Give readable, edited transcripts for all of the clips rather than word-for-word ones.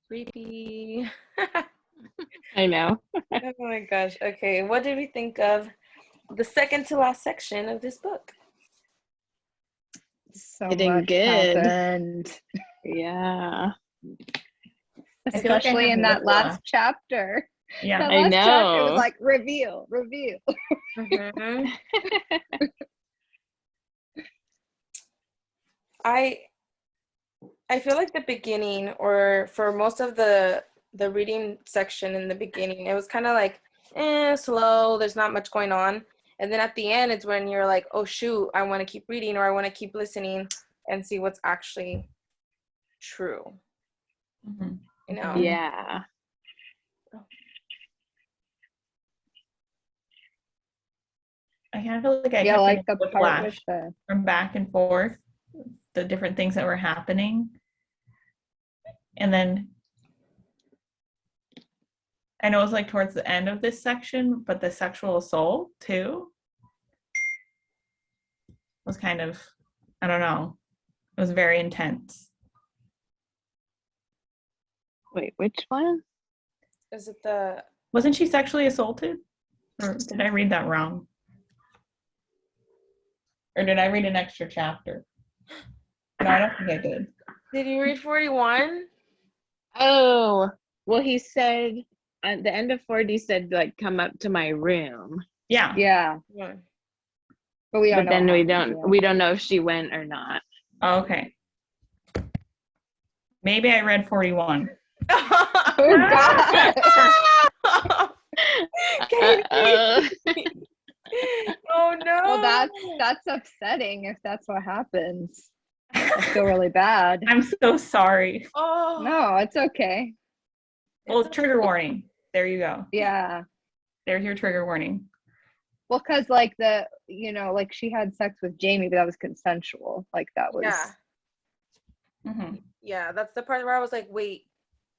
Creepy. I know. Oh my gosh. Okay, what did we think of the second to last section of this book? So Getting much good. happened. Yeah. Especially in that last chapter. Yeah, That I last chapter was know. like reveal. Mhm. I feel like the beginning, or for most of the reading section in the beginning, it was kind of like slow, there's not much going on. And then at the end, it's when you're like, oh shoot, I want to keep reading, or I want to keep listening and see what's actually true. Mhm. You know? Yeah. I kind of feel like I Yeah, kept like getting the part with whiplash the from back and forth, the different things that were happening. And then I know it was like towards the end of this section, but the sexual assault too was kind of, I don't know, it was very intense. Wait, which one? Is it the Wasn't she sexually assaulted? Or did I read that wrong? Or did I read an extra chapter? No, I don't think I did. Did you read 41? Oh, well, he said at the end of 40, he said, like, come up to my room. Yeah. yeah. Yeah. But we don't But know. then we don't know if she went or not. Oh, okay. Maybe I read 41. Oh God. Oh no. Well, that's upsetting if that's what happens. I feel really bad. I'm so sorry. Oh No, it's okay. Well, trigger warning. There you go. Yeah. There's your trigger warning. Well, because like like she had sex with Jamie, but that was consensual. Like that was. Yeah. Mm-hmm. Yeah, that's the part where I was like, wait,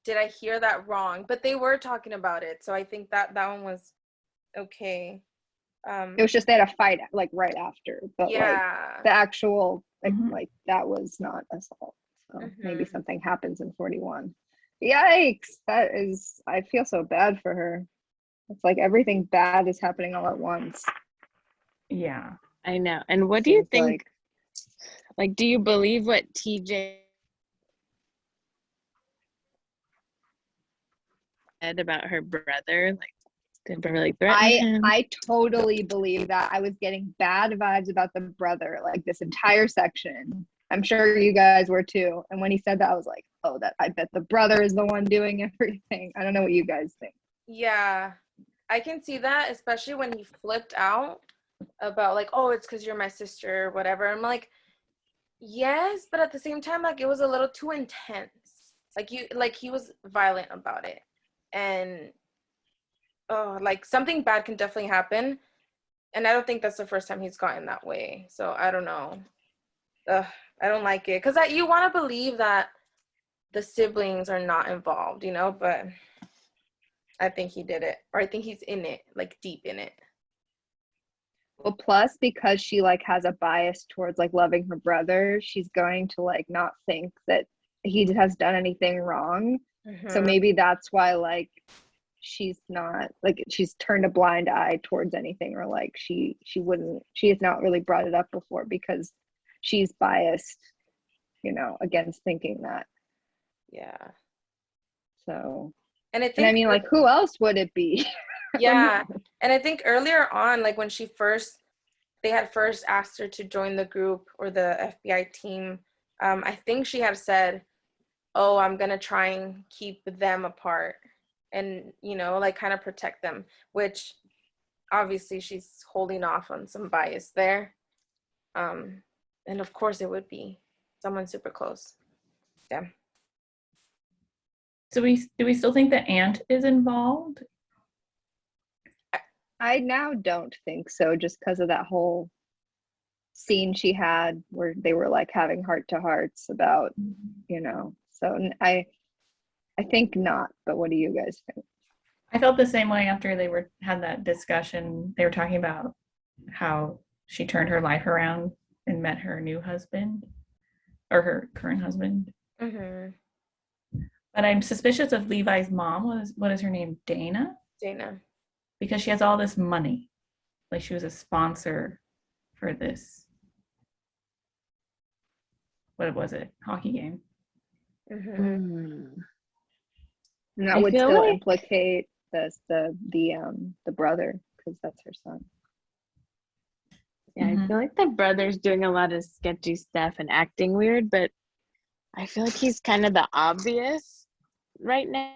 did I hear that wrong? But they were talking about it, so I think that one was okay. It was just they had a fight like right after, but yeah. like the actual Mhm. like that was not assault. So maybe Mhm. something happens in 41. Yikes! That is. I feel so bad for her. It's like everything bad is happening all at once. Yeah. I know. And what do you Seems think? Like, do you believe what TJ said about her brother? Like, did Beverly threaten him? I totally believe that. I was getting bad vibes about the brother like this entire section. I'm sure you guys were too. And when he said that, I was like, oh, that I bet the brother is the one doing everything. I don't know what you guys think. Yeah. I can see that, especially when he flipped out about like, oh, it's because you're my sister or whatever. I'm like, yes, but at the same time, like it was a little too intense. Like he was violent about it. And oh, like something bad can definitely happen. And I don't think that's the first time he's gotten that way. So I don't know. Ugh, I don't like it. Because you want to believe that the siblings are not involved, but I think he did it. Or I think he's in it, like deep in it. Well, plus because she like has a bias towards like loving her brother, she's going to like not think that he has done anything wrong. Mm-hmm. So maybe that's why like she's not like she's turned a blind eye towards anything, or like she has not really brought it up before because she's biased, against thinking that. Yeah. So and I mean like who else would it be? Yeah. And I think earlier on, like when they had first asked her to join the group or the FBI team, I think she had said, oh, I'm going to try and keep them apart and, like kind of protect them, which obviously she's holding off on some bias there. And of course it would be someone super close. Yeah. So do we still think the aunt is involved? I now don't think so, just because of that whole scene she had where they were like having heart to hearts about, so I think not, but what do you guys think? I felt the same way after they had that discussion. They were talking about how she turned her life around and met her new husband or her current husband. Mm-hmm. But I'm suspicious of Levi's mom. What is her name? Dana? Dana. Because she has all this money. Like she was a sponsor for this. What was it? Hockey game. Mm-hmm. Mm. And that I would feel still like- implicate the brother, because that's her son. Yeah, Mhm. I feel like the brother's doing a lot of sketchy stuff and acting weird, but I feel like he's kind of the obvious right now.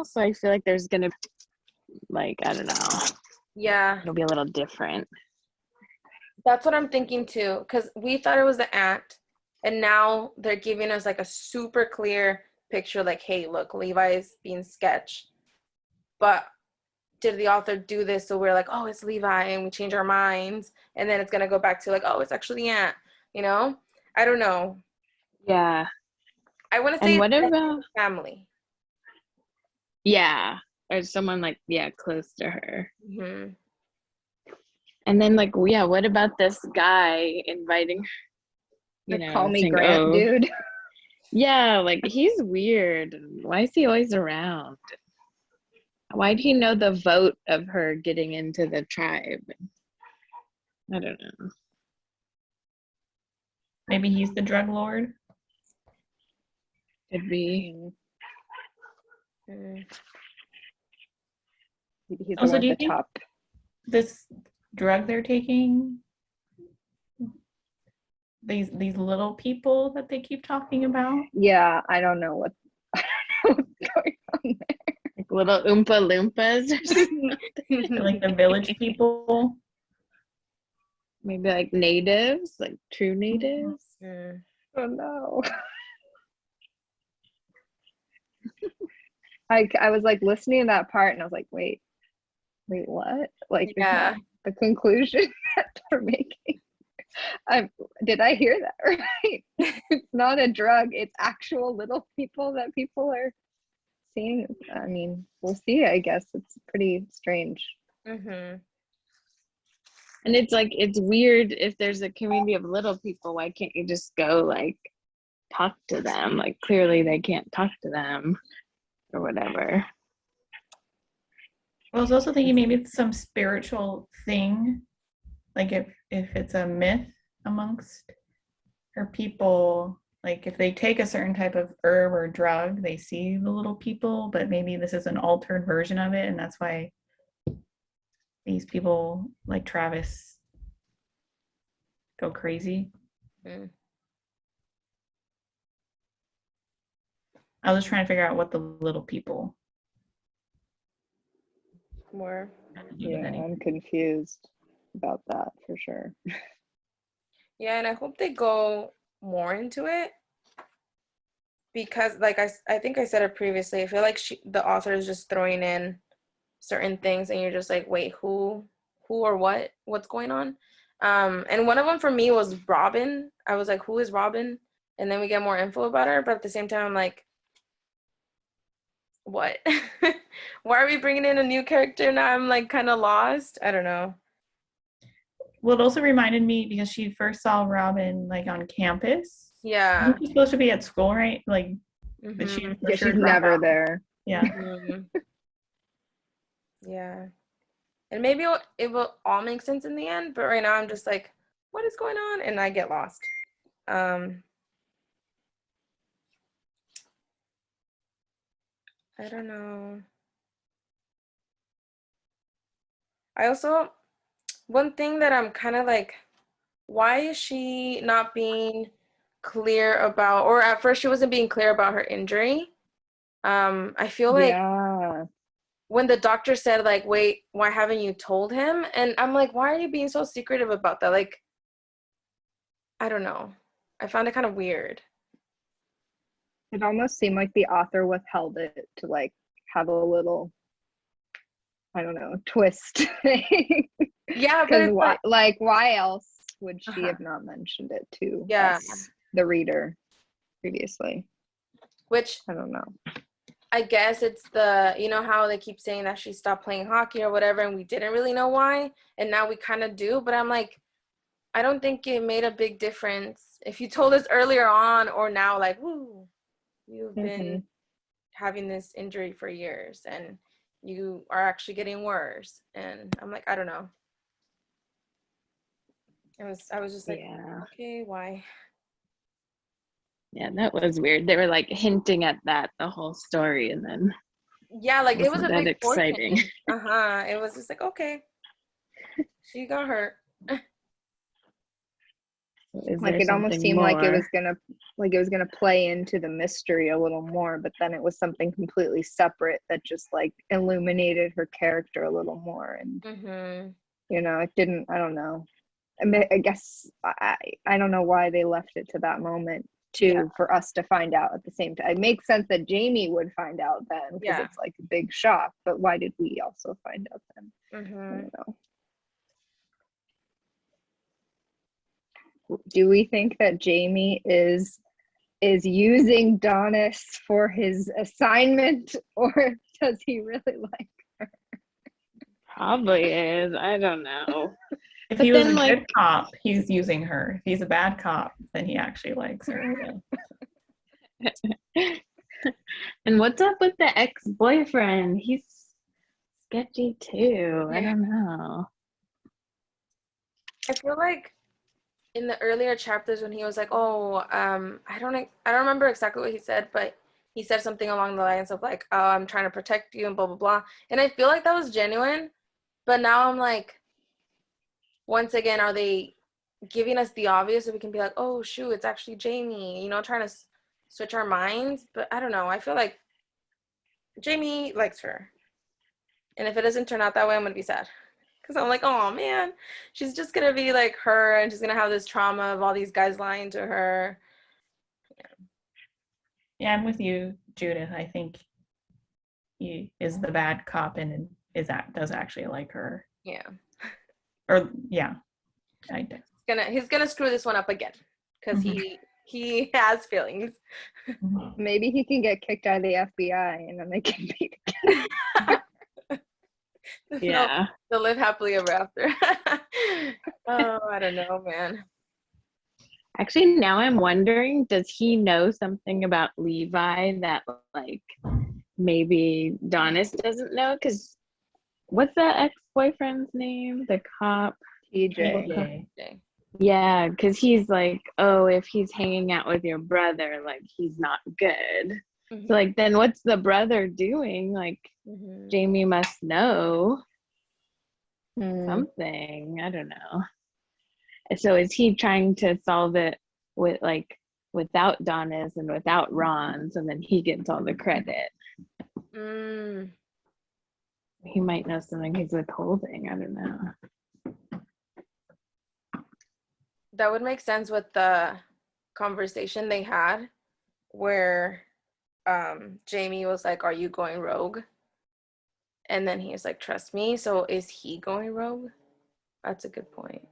So I feel like there's gonna, like, I don't know, Yeah, it'll be a little different. that's what I'm thinking too. Because we thought it was the aunt, and now they're giving us like a super clear picture. Like, hey, look, Levi's being sketched. But did the author do this so we're like, oh, it's Levi, and we change our minds, and then it's gonna go back to like, oh, it's actually the aunt. You know? I don't know. Yeah. I want to And say what it's about, family. yeah, or someone like, yeah, close to her. Mm-hmm. And then, like, yeah, what about this guy inviting, Like, call me saying, Grant, oh, dude. yeah, like, he's weird. Why is he always around? Why'd he know the vote of her getting into the tribe? I don't know. Maybe he's the drug lord. Could be. Mm. He's Also, one do of you the think top. this drug they're taking, these little people that they keep talking about, Yeah, I don't know what I don't know what's going on Like little Oompa Loompas or something. like the village people? Maybe like natives, like true natives. Mm. there. Oh no. I was like listening to that part and I was like, wait, what? Like, is Yeah. that the conclusion that they're making? Did I hear that right? It's not a drug, it's actual little people that people are seeing. I mean, we'll see, I guess. It's pretty strange. Mm-hmm. And it's like, it's weird if there's a community of little people, why can't you just go like talk to them? Like clearly they can't talk to them or whatever. I was also thinking maybe it's some spiritual thing, like if it's a myth amongst her people, like if they take a certain type of herb or drug, they see the little people, but maybe this is an altered version of it, and that's why these people like Travis go crazy. Mm. I was trying to figure out what the little people More. had to do Yeah, with anything. I'm confused about that for sure. Yeah, and I hope they go more into it because, like I think I said it previously. I feel like the author is just throwing in certain things, and you're just like, wait, who or what's going on? And one of them for me was Robin. I was like, who is Robin? And then we get more info about her, but at the same time, I'm like, what? Why are we bringing in a new character now? I'm like kind of lost. I don't know. Well, it also reminded me because she first saw Robin like on campus. I Yeah. think she's supposed to be at school, right? Like, but Mhm. she for Yeah, sure she's dropped never out. there. Yeah. Mhm. Yeah. And maybe it will all make sense in the end, but right now I'm just like, what is going on? And I get lost. I don't know. I also, one thing that I'm kind of like, why is she not being clear about, or at first she wasn't being clear about her injury. I feel like Yeah. when the doctor said like, wait, why haven't you told him? And I'm like, why are you being so secretive about that? Like, I don't know. I found it kind of weird. It almost seemed like the author withheld it to like have a little, I don't know, twist thing. Yeah, but Because it's like, why else would she Uh-huh. have not mentioned it to Yeah. us, the reader, previously? which I don't know. I guess it's you know how they keep saying that she stopped playing hockey or whatever, and we didn't really know why, and now we kind of do, but I'm like, I don't think it made a big difference if you told us earlier on or now, like, woo, you've been having this injury for years and you are actually getting worse. And I'm like, I don't know. I was just like, Yeah. okay, why? Yeah, that was weird. They were like hinting at that the whole story, and then Yeah, like it was wasn't a that big exciting. portion. It was just like, okay, she got hurt. Is Like there it almost something seemed more? like it was gonna play into the mystery a little more, but then it was something completely separate that just like illuminated her character a little more. And Mm-hmm. it didn't. I don't know. I mean, I guess I don't know why they left it to that moment Yeah. for us to find out at the same time. It makes sense that Jamie would find out then because Yeah. it's like a big shock. But why did we also find out then? I Mm-hmm. don't know. Do we think that Jamie is using Donis for his assignment, or does he really like her? Probably is. I don't know. If But he was a then, like, good cop, he's using her. If he's a bad cop, then he actually likes her. and what's up with the ex-boyfriend? He's sketchy too. I don't know. I feel like in the earlier chapters when he was like, "Oh, I don't remember exactly what he said, but he said something along the lines of like, oh, I'm trying to protect you and blah blah blah." And I feel like that was genuine, but now I'm like, once again, are they giving us the obvious so we can be like, "Oh, shoot, it's actually Jamie," trying to switch our minds? But I don't know. I feel like Jamie likes her, and if it doesn't turn out that way, I'm gonna be sad. Because I'm like, oh man, she's just gonna be like her, and she's gonna have this trauma of all these guys lying to her. Yeah, I'm with you, Judith. I think he is the bad cop and does actually like her. Yeah. Or yeah, I do. He's gonna screw this one up again because he has feelings. Maybe he can get kicked out of the FBI and then they can meet again. Yeah. They'll live happily ever after. Oh, I don't know, man. Actually, now I'm wondering, does he know something about Levi that like maybe Donis doesn't know? Because what's that ex-boyfriend's name? The cop? TJ. Yeah, because he's like, oh, if he's hanging out with your brother, like he's not good. Mm-hmm. So like, then what's the brother doing? Like, Jamie must know something. I don't know. So is he trying to solve it with like without Donis and without Ron, so then he gets all the credit? He might know something he's withholding. I don't know. That would make sense with the conversation they had where Jamie was like, are you going rogue? And then he was like, trust me. So is he going rogue? That's a good point.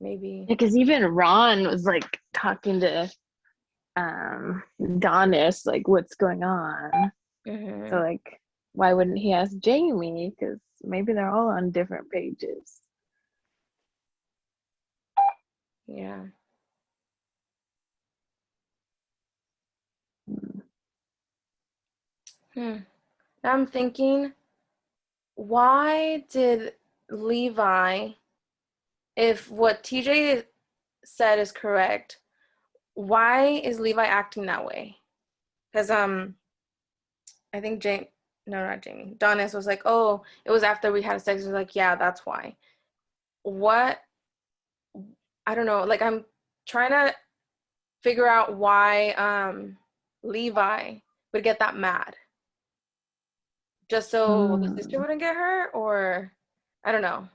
Maybe. Because even Ron was like talking to Donis, like, what's going on? So like, why wouldn't he ask Jamie? Because maybe they're all on different pages. Yeah. Now I'm thinking, why did Levi, if what TJ said is correct, why is Levi acting that way? Because I think not Jamie. Donis was like, oh, it was after we had sex. He was like, yeah, that's why. What? I don't know. Like, I'm trying to figure out why Levi would get that mad. Just so the sister wouldn't get hurt, or I don't know.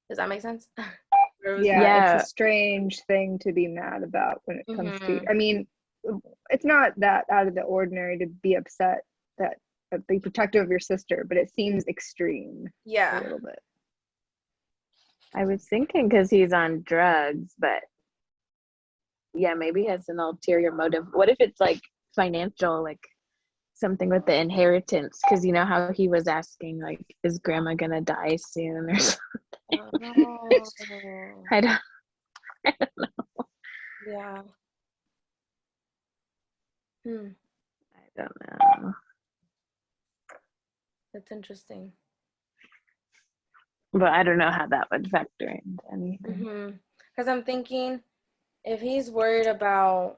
Does that make sense? Yeah, it's a strange thing to be mad about when it comes to, I mean, it's not that out of the ordinary to be upset that be protective of your sister, but it seems extreme. Yeah. A little bit. I was thinking because he's on drugs, but yeah, maybe he has an ulterior motive. What if it's like financial, like something with the inheritance, because you know how he was asking, like, is grandma gonna die soon or something. Oh, I don't yeah. Hmm, I don't know. that's interesting. But I don't know how that would factor into anything. Because I'm thinking if he's worried about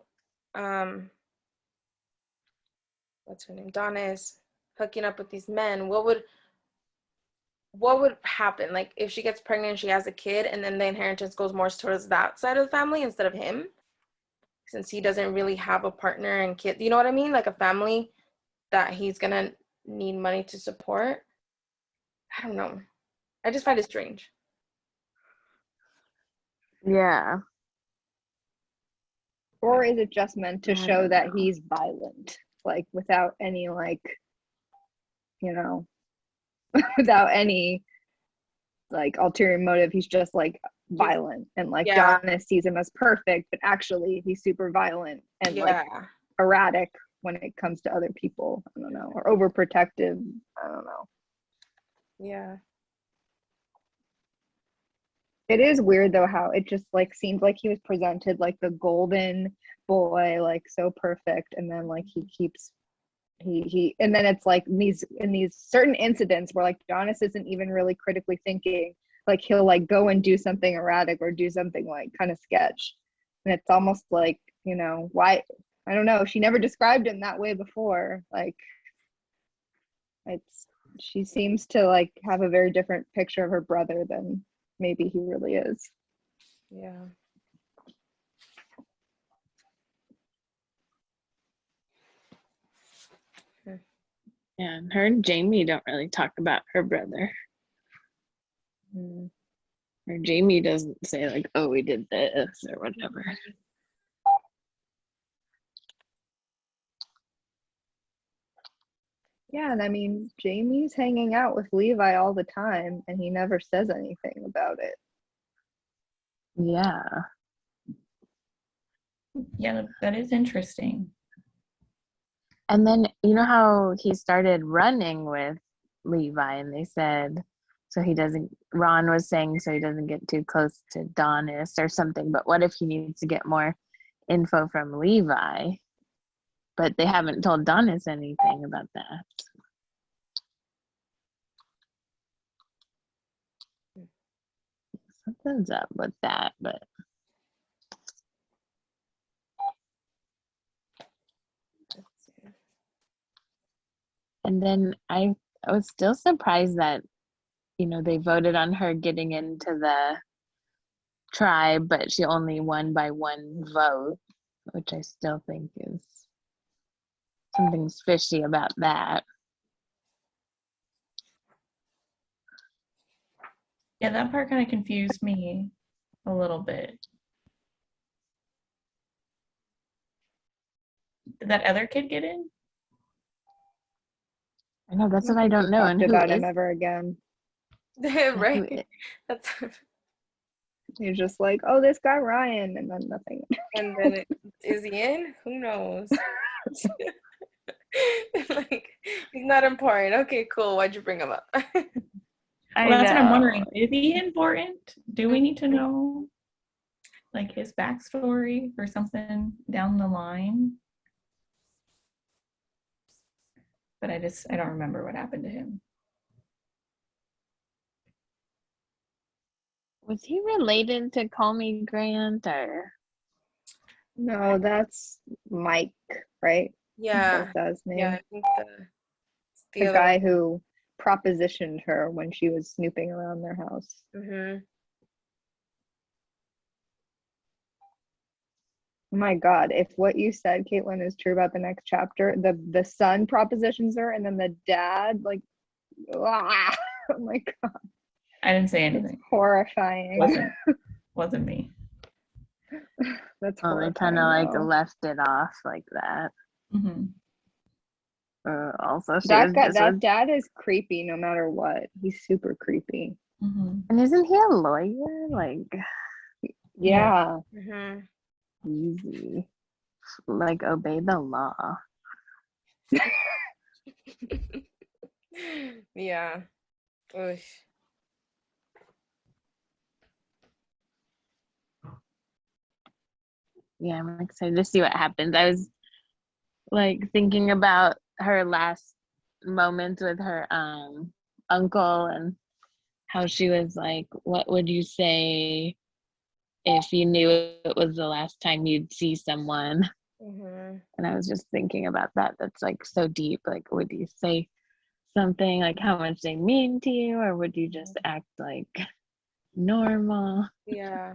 what's her name, Donis, hooking up with these men, what would happen? Like if she gets pregnant and she has a kid and then the inheritance goes more towards that side of the family instead of him, since he doesn't really have a partner and kid, you know what I mean? Like a family that he's gonna need money to support. I don't know. I just find it strange. Yeah. Or is it just meant to I show don't that know. he's violent, like without any like, you know, without any like ulterior motive? He's just like He's violent, and like yeah, Donna sees him as perfect, but actually he's super violent and like yeah, erratic when it comes to other people. I don't know, or overprotective. I don't know. yeah. It is weird though how it just like seems like he was presented like the golden boy, like so perfect, and then like he keeps he and then it's like in these certain incidents where like Jonas isn't even really critically thinking, like he'll like go and do something erratic or do something like kind of sketch, and it's almost like, you know, why, I don't know, she never described him that way before. Like it's, she seems to like have a very different picture of her brother than maybe he really is. Yeah. Yeah, and her and Jamie don't really talk about her brother. Or Jamie doesn't say like, oh, we did this or whatever. Yeah, and I mean, Jamie's hanging out with Levi all the time, and he never says anything about it. Yeah. Yeah, that is interesting. And then you know how he started running with Levi and they said so he doesn't, Ron was saying so he doesn't get too close to Donis or something, but what if he needs to get more info from Levi? But they haven't told Donis anything about that. Something's up with that, but and then I was still surprised that, you know, they voted on her getting into the tribe, but she only won by one vote, which I still think is something's fishy about that. Yeah, that part kind of confused me a little bit. Did that other kid get in? I know that's what I think don't they know. talked And who about is him ever again. Right. who, That's He's just like, oh, this guy Ryan, and then nothing. and then is he in? Who knows? Like he's not important. Okay, cool. Why'd you bring him up? Well, that's what I'm wondering. Is he important? Do we need to know like his backstory or something down the line? But I don't remember what happened to him. Was he related to Call Me Grant or? No, that's Mike, right? Yeah. That's his name. Yeah, I think the The other guy one. who propositioned her when she was snooping around their house. Mm-hmm. Oh my God, if what you said, Caitlin, is true about the next chapter, the son propositions her, and then the dad, like, ah, oh my God, I didn't say it's anything. horrifying. Wasn't me. That's Oh, they horrifying. kind of like Though. left it off like that. Mm-hmm. Also, she That was guy, just that with, dad is creepy no matter what. He's super creepy. Mm-hmm. and isn't he a lawyer? Like, Yeah. Yeah. Mm-hmm. easy, like obey the law. Yeah. Oof. Yeah, I'm excited to see what happens. I was like thinking about her last moments with her uncle and how she was like, what would you say if you knew it was the last time you'd see someone? Mhm. And I was just thinking about that. That's like so deep. Like, would you say something like how much they mean to you, or would you just act like normal? Yeah.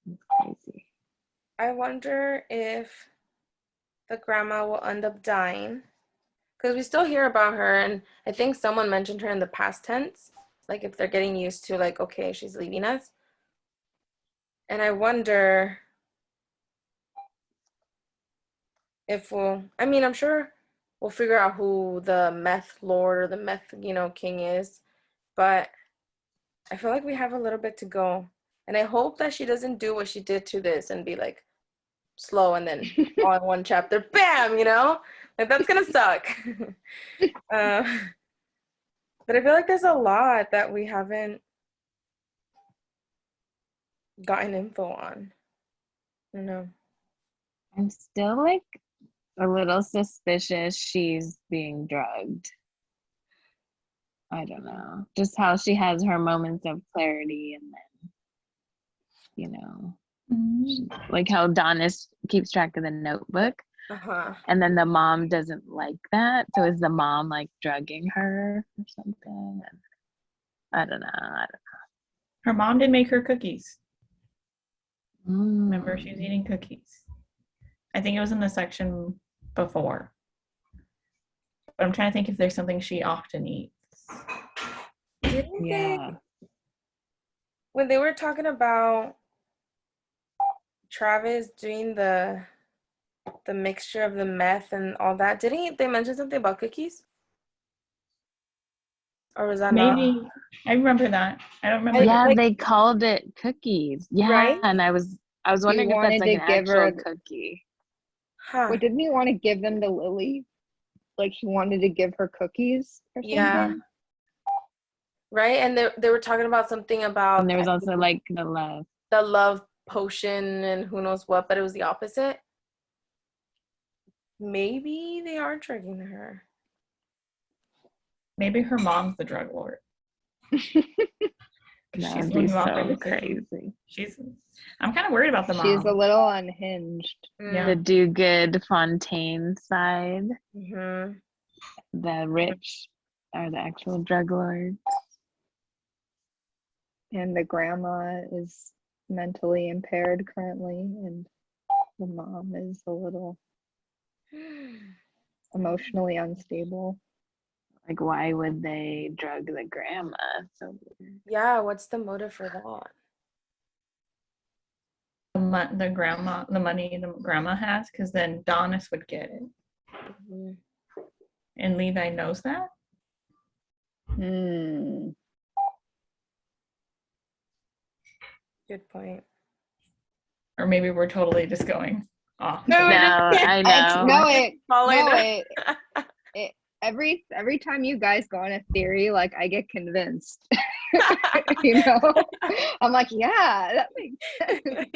It's crazy. I wonder if the grandma will end up dying because we still hear about her, and I think someone mentioned her in the past tense, like if they're getting used to like, okay, she's leaving us. And I wonder if I mean, I'm sure we'll figure out who the meth lord or the meth, king is, but I feel like we have a little bit to go. And I hope that she doesn't do what she did to this and be like slow and then all in one chapter, bam, like that's gonna suck. uh, but I feel like there's a lot that we haven't gotten info on. I don't know. I'm still like a little suspicious she's being drugged. I don't know. Just how she has her moments of clarity and then, like how Donis keeps track of the notebook Uh-huh. and then the mom doesn't like that. So is the mom like drugging her or something? I don't know. Her mom did make her cookies. Remember, she's Mm. eating cookies. I think it was in the section before. But I'm trying to think if there's something she often eats. Didn't they, Yeah. when they were talking about Travis doing the mixture of the meth and all that, didn't they mention something about cookies? Or was that not? Maybe I remember that. I don't remember I Yeah, like, they called it cookies. Yeah, right? and I was He wondering if that's wanted like to an give actual her, cookie. Huh. what didn't he want to give them to Lily? Like he wanted to give her cookies or Yeah. something? Right? And they were talking about something And about there was also like the love. the love potion and who knows what, but it was the opposite. Maybe they are drugging her. maybe her mom's the drug lord. Because That she's would the one be who offered the so cookies. crazy. I'm kind of worried about the She's a mom. little unhinged. Yeah. The do good Fontaine side, Mm-hmm. the rich are the actual drug lords. And the grandma is mentally impaired currently, and the mom is a little emotionally unstable. Like, why would they drug the grandma? So weird. Yeah, what's the motive for that? The money the grandma has, because then Donis would get it. Mhm. And Levi knows that. Good point. Or maybe we're totally just going off. No, No, I know. Every time you guys go on a theory, like I get convinced. You know, I'm like, yeah, that makes sense.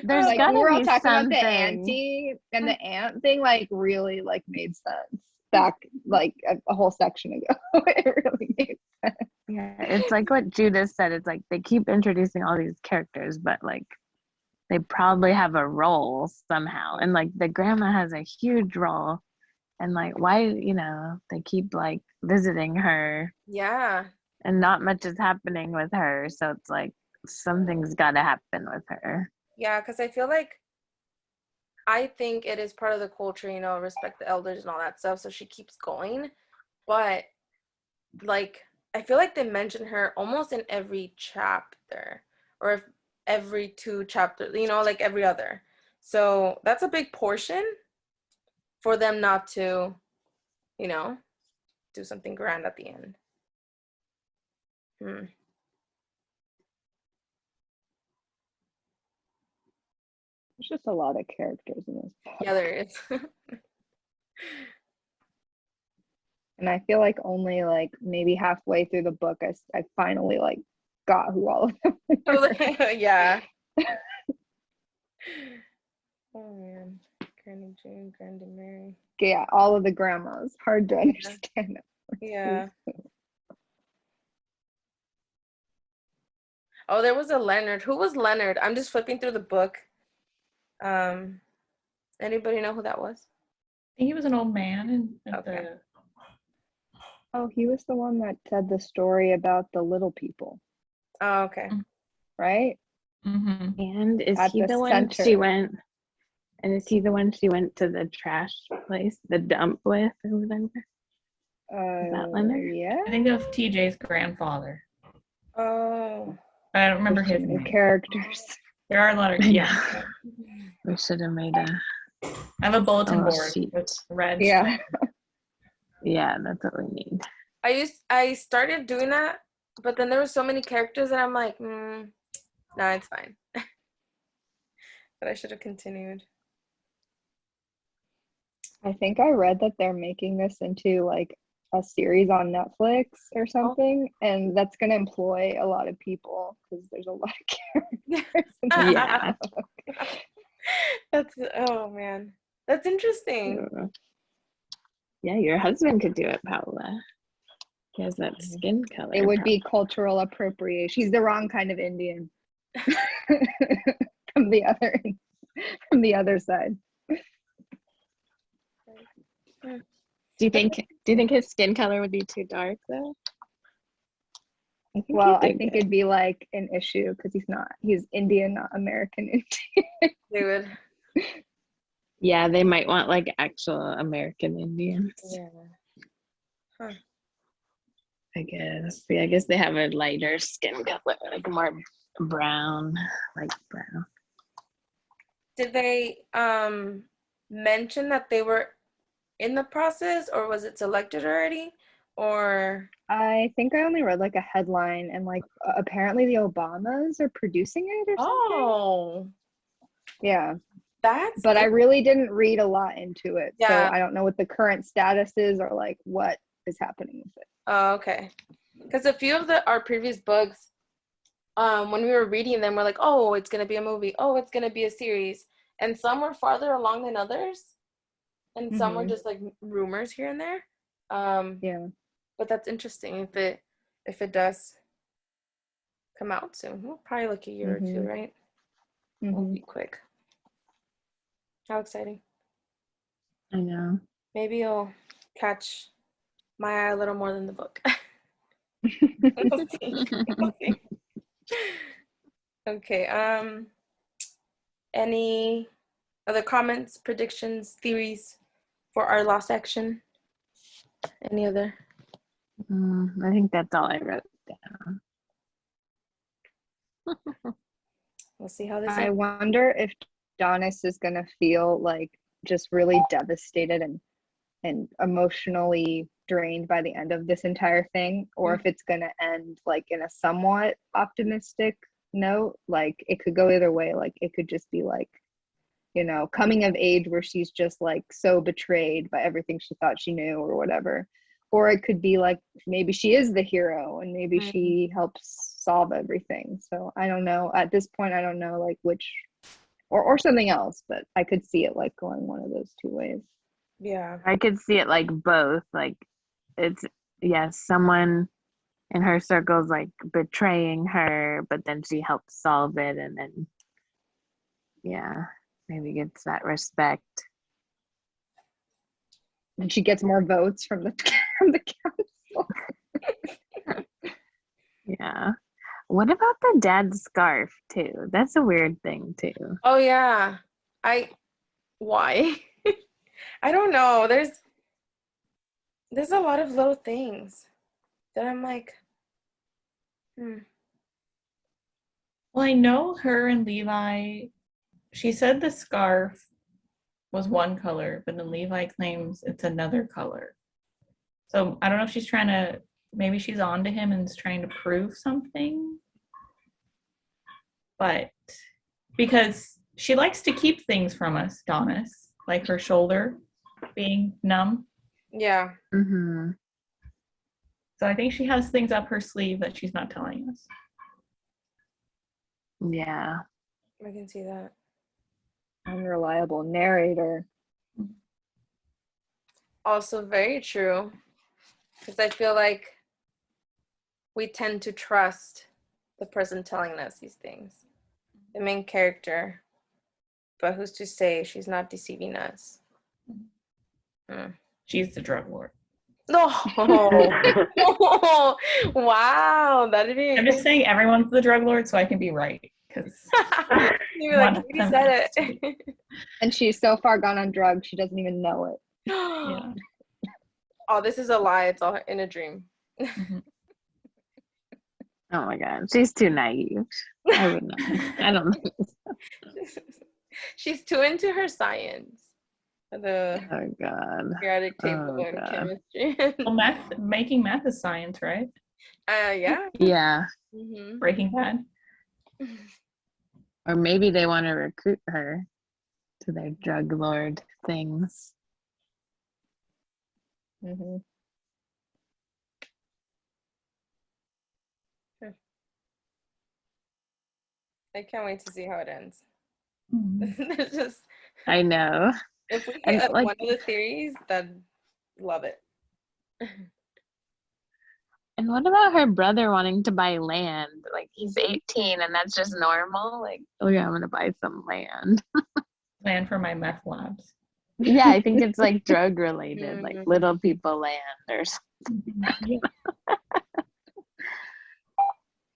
There's Like we gotta were all be talking about the something. auntie, and the aunt thing like really like made sense back like a whole section ago. It really made sense. Yeah, it's like what Judith said. It's like they keep introducing all these characters, but like they probably have a role somehow. And like the grandma has a huge role. And like why, they keep like visiting her Yeah. and not much is happening with her. So it's like something's gotta happen with her. Yeah, because I think it is part of the culture, respect the elders and all that stuff. So she keeps going. But like, I feel like they mention her almost in every chapter or if every two chapters, like every other. So that's a big portion for them not to, you know, do something grand at the end. Hmm. just a lot of characters in this book. Yeah, there is. And I feel like only like maybe halfway through the book, I finally like got who all of them were. Yeah. Oh man, Granny June, Granny Mary. Yeah, all of the grandmas. Hard to understand. Yeah. Oh, there was a Leonard. Who was Leonard? I'm just flipping through the book. Anybody know who that was? He was an old man and Okay. Oh, he was the one that said the story about the little people, Oh, okay. right? Mm-hmm. And is At he the the one she center. went? And is he the one she went to the trash place, the dump with, or whatever? Is that Leonard? Yeah. I think that was TJ's grandfather. Oh. I don't remember There's his too many name. characters. There are a lot of I know. yeah. We should have made a I have a bulletin little board sheet. with red. Yeah. Yeah, that's what we need. I started doing that, but then there were so many characters that I'm like, nah, it's fine. But I should have continued. I think I read that they're making this into like a series on Netflix or something, and that's going to employ a lot of people because there's a lot of characters. Yeah. That's oh man. That's interesting. Yeah, your husband could do it, Paula. He has that skin color. It would be cultural appropriation. He's the wrong kind of Indian from the other side. Do you think his skin color would be too dark though? Well, I think it'd be like an issue because he's Indian, not American Indian. They would. Yeah, they might want like actual American Indians. Yeah. Huh. I guess. Yeah, I guess they have a lighter skin color, like more brown, like brown. Did they mention that they were in the process, or was it selected already? Or I think I only read like a headline, and like apparently the Obamas are producing it or something. oh, Yeah. but I really didn't read a lot into it. Yeah. So I don't know what the current status is or like what is happening with it. Oh, okay. Because a few of our previous books, when we were reading them, we're like, oh, it's gonna be a movie. Oh, it's gonna be a series. And some were farther along than others, and some were just like rumors here and there. Yeah. But that's interesting if it does come out soon. We'll probably like a year or two, right? It'll be quick. How exciting. I know. Maybe you'll catch my eye a little more than the book. We'll see. We'll see. Okay. Any other comments, predictions, theories for our lost action? Any other? I think that's all I wrote down. We'll see how this I ends. wonder if Donis is gonna feel like just really devastated and emotionally drained by the end of this entire thing, or if it's gonna end like in a somewhat optimistic note. Like it could go either way. Like it could just be like, you know, coming of age where she's just like so betrayed by everything she thought she knew or whatever. Or it could be like maybe she is the hero and maybe she helps solve everything. So I don't know. At this point, I don't know like which or something else, but I could see it like going one of those two ways. Yeah. I could see it like both. Like it's someone in her circle's like betraying her, but then she helps solve it, and then maybe gets that respect. And she gets more votes from the council. Yeah. What about the dad's scarf too? That's a weird thing too. Oh yeah. Why? I don't know. There's a lot of little things that I'm like, Well, I know her and Levi, she said the scarf was one color, but then Levi claims it's another color. So I don't know if she's maybe she's on to him and is trying to prove something. But because she likes to keep things from us, Donis, like her shoulder being numb. Yeah. Mm-hmm. So I think she has things up her sleeve that she's not telling us. Yeah. I can see that. Unreliable narrator. Also very true. Because I feel like we tend to trust the person telling us these things. The main character. But who's to say she's not deceiving us? She's the drug lord. No. Wow. That'd be. I'm just saying everyone's the drug lord so I can be right. Because You're like, you said it. And she's so far gone on drugs, she doesn't even know it. Yeah. Oh, this is a lie. It's all in a dream. Mm-hmm. Oh my God. She's too naive. I would not. I don't know. She's too into her science. The Oh God. periodic table Oh, and God. chemistry. Well, making meth is science, right? Yeah. Yeah. Mm-hmm. Breaking Bad. Or maybe they want to recruit her to their drug lord things. Mm-hmm. I can't wait to see how it ends. Mm-hmm. There's just, I know. if we And hit like, one of the theories, then love it. and what about her brother wanting to buy land? Like he's 18 and that's just normal. Like, oh yeah, I'm gonna buy some land. Plan for my meth labs. Yeah, I think it's like drug related, like Mhm. little people land or Yeah.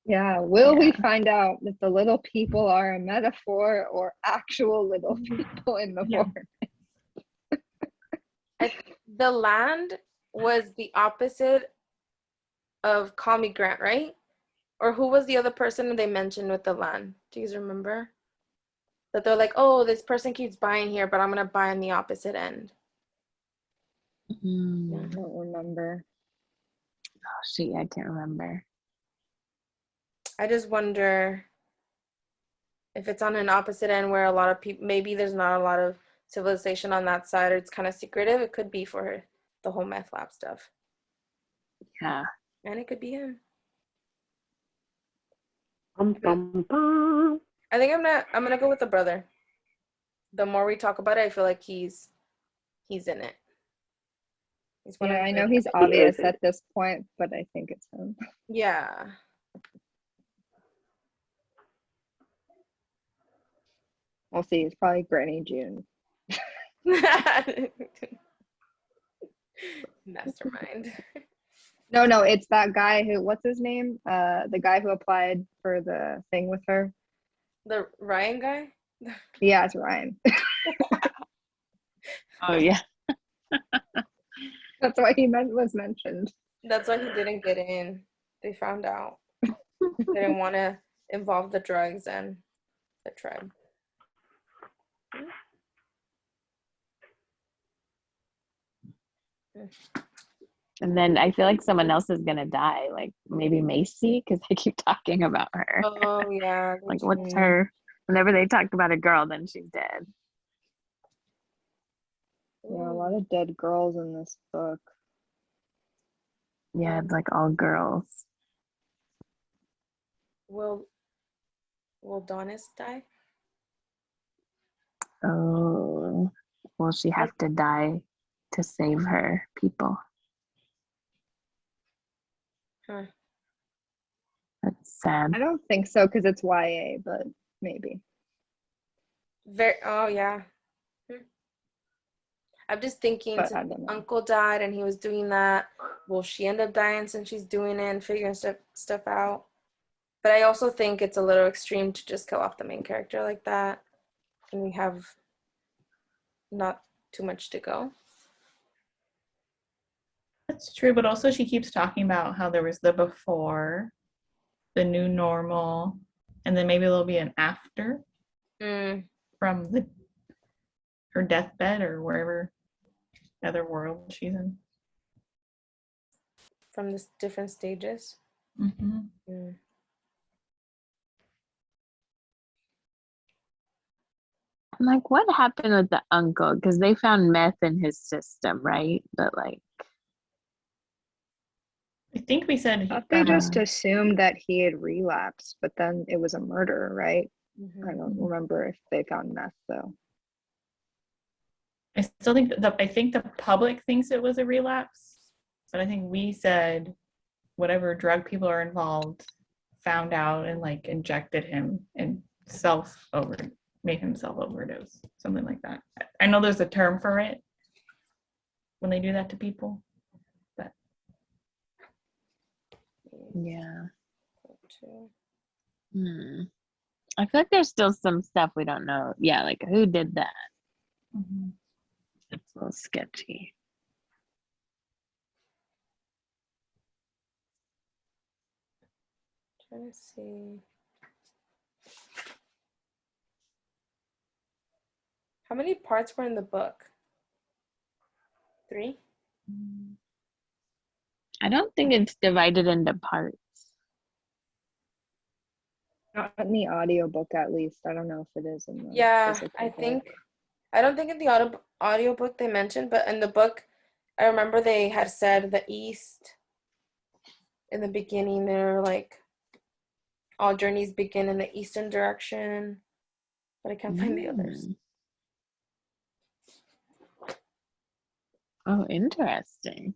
Yeah, will we Yeah. find out that the little people are a metaphor or actual little people in the Yeah. forest? The land was the opposite of Call Me Grant, right? Or who was the other person they mentioned with the land? Do you guys remember? That they're like, oh, this person keeps buying here, but I'm gonna buy on the opposite end. I Mm. don't remember. Oh shit, I can't remember. I just wonder if it's on an opposite end where a lot of people, maybe there's not a lot of civilization on that side, or it's kind of secretive. It could be for the whole meth lab stuff, Yeah. and it could be him. Bum, bum, bum. I think I'm gonna go with the brother. The more we talk about it, I feel like he's in it. He's one Yeah, of I the know main he's characters. obvious at this point, but I think it's him. Yeah. We'll see. It's probably Granny June. Mastermind. No, it's that guy who, what's his name? The guy who applied for the thing with her. The Ryan guy? Yeah, it's Ryan. Oh yeah. That's why he was mentioned. That's why he didn't get in. They found out. They didn't want to involve the drugs and the tribe. And then I feel like someone else is gonna die, like maybe Macy, because they keep talking about her. Oh, yeah. Like, what's her? Whenever they talk about a girl, then she's dead. Yeah, a lot of dead girls in this book. Yeah, it's like all girls. Will Donis die? Oh, will she have to die to save her people? Huh. That's sad. I don't think so because it's YA, but maybe. Oh, yeah. I'm just thinking, But since I don't know. uncle died and he was doing that, will she end up dying since she's doing it and figuring stuff out? But I also think it's a little extreme to just kill off the main character like that. And we have not too much to go. That's true, but also she keeps talking about how there was the before, the new normal, and then maybe there'll be an after from her deathbed or wherever other world she's in. From the different stages. Mm-hmm. I'm like, what happened with the uncle? Because they found meth in his system, right? But like, I think we said, I thought they just uh, assumed that he had relapsed, but then it was a murder, right? I Mhm. don't remember if they found meth though. I still think I think the public thinks it was a relapse, but I think we said whatever drug people are involved found out and like injected him and made himself overdose, something like that. I know there's a term for it when they do that to people, but yeah. Two. I feel like there's still some stuff we don't know. Yeah, like who did that? It's a little sketchy. Trying to see. How many parts were in the book? 3? I don't think it's divided into parts. Not in the audiobook, at least. I don't know if it is in the Yeah, physical I book. think. I don't think in the audiobook they mentioned, but in the book, I remember they had said the East in the beginning. They're like, all journeys begin in the eastern direction, but I can't find the others. Oh, interesting.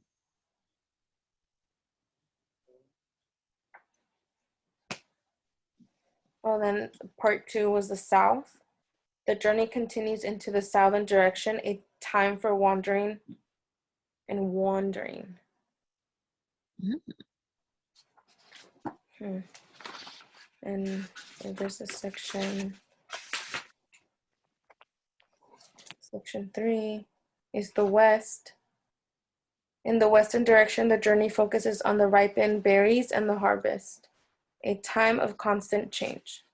Well, then part 2 was the south. The journey continues into the southern direction, a time for wandering and wandering. And there's a section 3 is the west. In the western direction, the journey focuses on the ripened berries and the harvest, a time of constant change.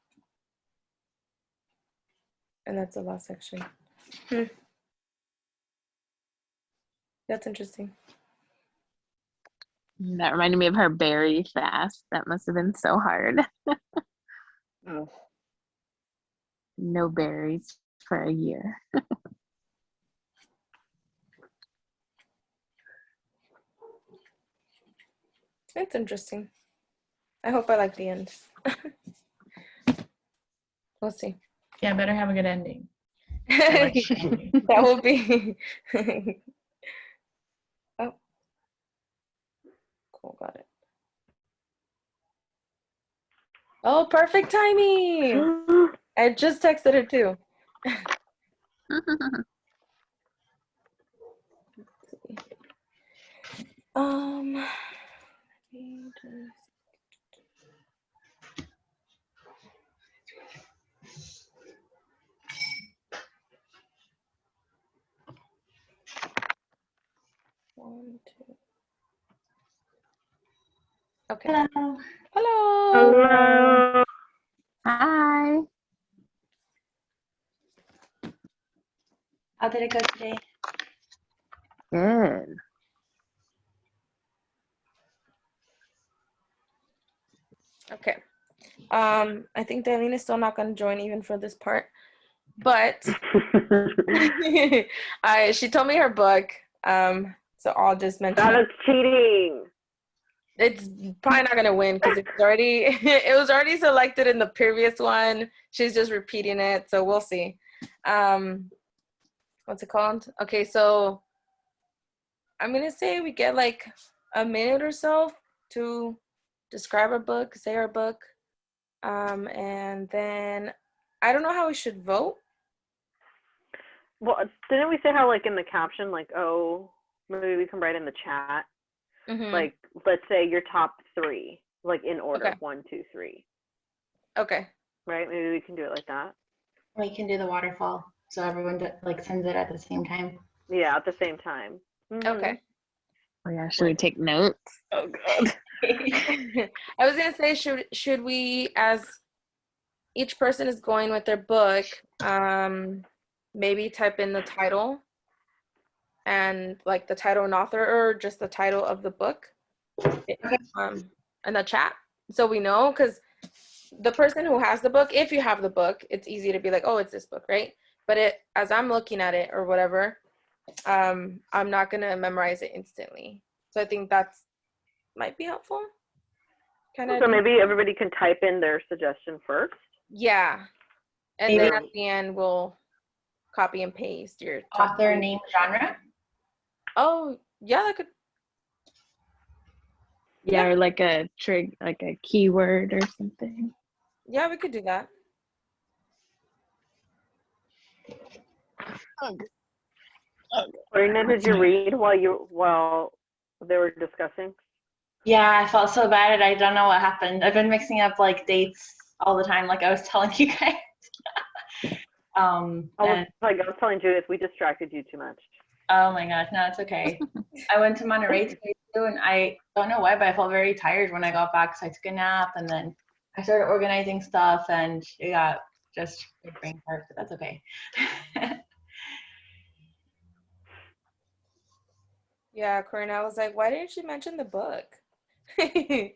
And that's the last section. That's interesting. That reminded me of her berry fast. That must have been so hard. Oh. No berries for a year. It's interesting. I hope I like the end. We'll see. yeah, better have a good ending. That will be. Oh, cool, got it. Oh, perfect timing. I just texted her too. Um, one, two. Okay. Hello. Hello. Hello. Hi. How did it go today? Good. Okay. I think Darlene is still not going to join even for this part, but she told me her book. So I'll just mention That it. is cheating. It's probably not gonna win because it's already it was already selected in the previous one. She's just repeating it, so we'll see. What's it called? Okay, so I'm gonna say we get like a minute or so to describe our book, say our book, and then I don't know how we should vote. Well, didn't we say how, like, in the caption, like, oh, maybe we can write in the chat, like, let's say your top 3, like, in order, Okay. 1, 2, 3. Okay. Right? Maybe we can do it like that. We can do the waterfall, so everyone like sends it at the same time. Yeah, at the same time. Okay. Oh yeah, should we take notes? Oh god. I was gonna say, should we, as each person is going with their book, maybe type in the title and like the title and author, or just the title of the book, in the chat, so we know, because the person who has the book, if you have the book, it's easy to be like, oh, it's this book, right? but as I'm looking at it or whatever, I'm not gonna memorize it instantly. So I think that's might be helpful. Kind of. So maybe everybody can type in their suggestion first. Yeah, and then at the end we'll copy and paste your Author, name, genre. Oh yeah, that could. Yeah, or like a keyword or something. Yeah, we could do that. Marina, did you read while they were discussing? Yeah, I felt so bad. I don't know what happened. I've been mixing up like dates all the time, like I was telling you guys. I was telling Judith, we distracted you too much. Oh my gosh, no, it's okay. I went to Monterey today too, and I don't know why, but I felt very tired when I got back, so I took a nap, and then I started organizing stuff, and it got just a brain fart, but that's okay. Yeah, Corinne, I was like, why didn't she mention the book? I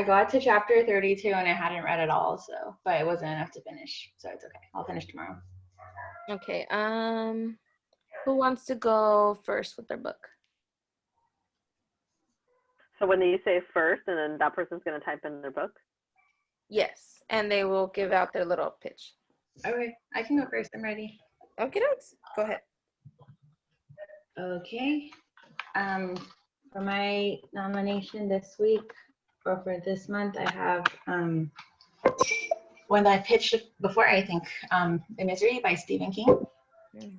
got to chapter 32 and I hadn't read it all, but it wasn't enough to finish, so it's okay. I'll finish tomorrow. Okay, who wants to go first with their book? So when you say first, and then that person's going to type in their book? Yes, and they will give out their little pitch. Okay, I can go first. I'm ready. Okay, go ahead. Okay. For my nomination this week, or for this month, I have one that I pitched before, I think, The Misery by Stephen King.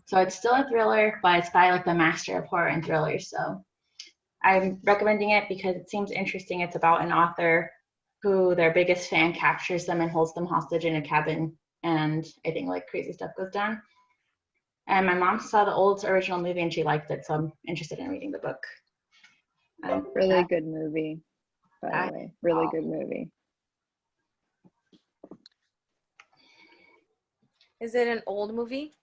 So it's still a thriller, but it's by like the master of horror and thrillers. So I'm recommending it because it seems interesting. It's about an author who their biggest fan captures them and holds them hostage in a cabin. And I think like crazy stuff goes down. And my mom saw the old original movie and she liked it. So I'm interested in reading the book. Really good movie, by the way. Really good movie. Is it an old movie?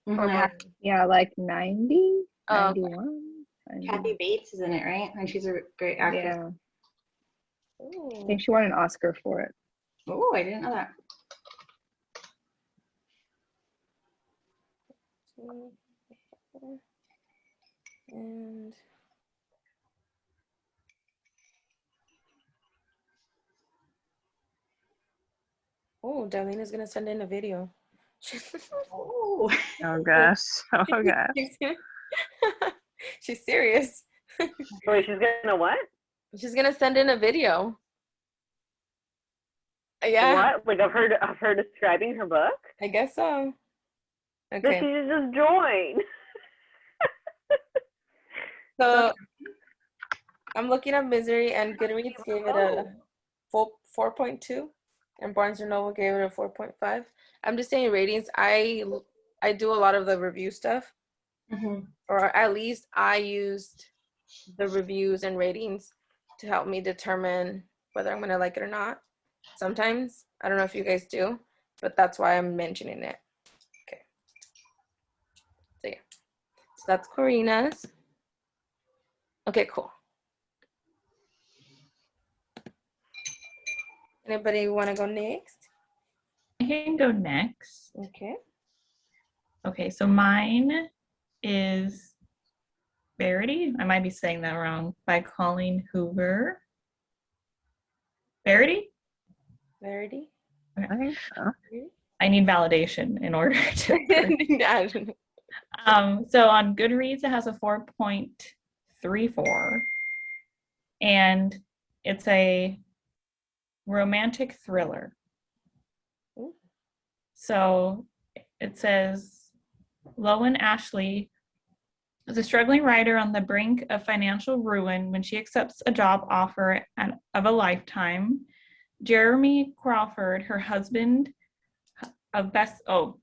Yeah, like 90, Oh, 91. Okay. Kathy Bates is in it, right? And she's a great actress. Yeah. Ooh. I think she won an Oscar for it. Oh, I didn't know that. And Darlene's gonna send in a video. Oh gosh. Oh gosh. She's serious. Wait, she's gonna what? She's gonna send in a video. Yeah. What? Like of her describing her book? I guess so. Then Okay. she should just join. So I'm looking at Misery, and Goodreads gave it a 4.2, and Barnes & Noble gave it a 4.5. I'm just saying ratings. I do a lot of the review stuff, or at least I used the reviews and ratings to help me determine whether I'm gonna like it or not. Sometimes I don't know if you guys do, but that's why I'm mentioning it. Okay. So yeah, so that's Corina's. Okay, cool. Anybody want to go next? I can go next. Okay. Okay, so mine is Verity. I might be saying that wrong. By Colleen Hoover. Verity? Verity? I think so. I need validation in order to. Yeah. So on Goodreads, it has a 4.34, and it's a romantic thriller. Ooh. So it says, Lowen Ashley is a struggling writer on the brink of financial ruin when she accepts a job offer of a lifetime. Jeremy Crawford, husband of best-selling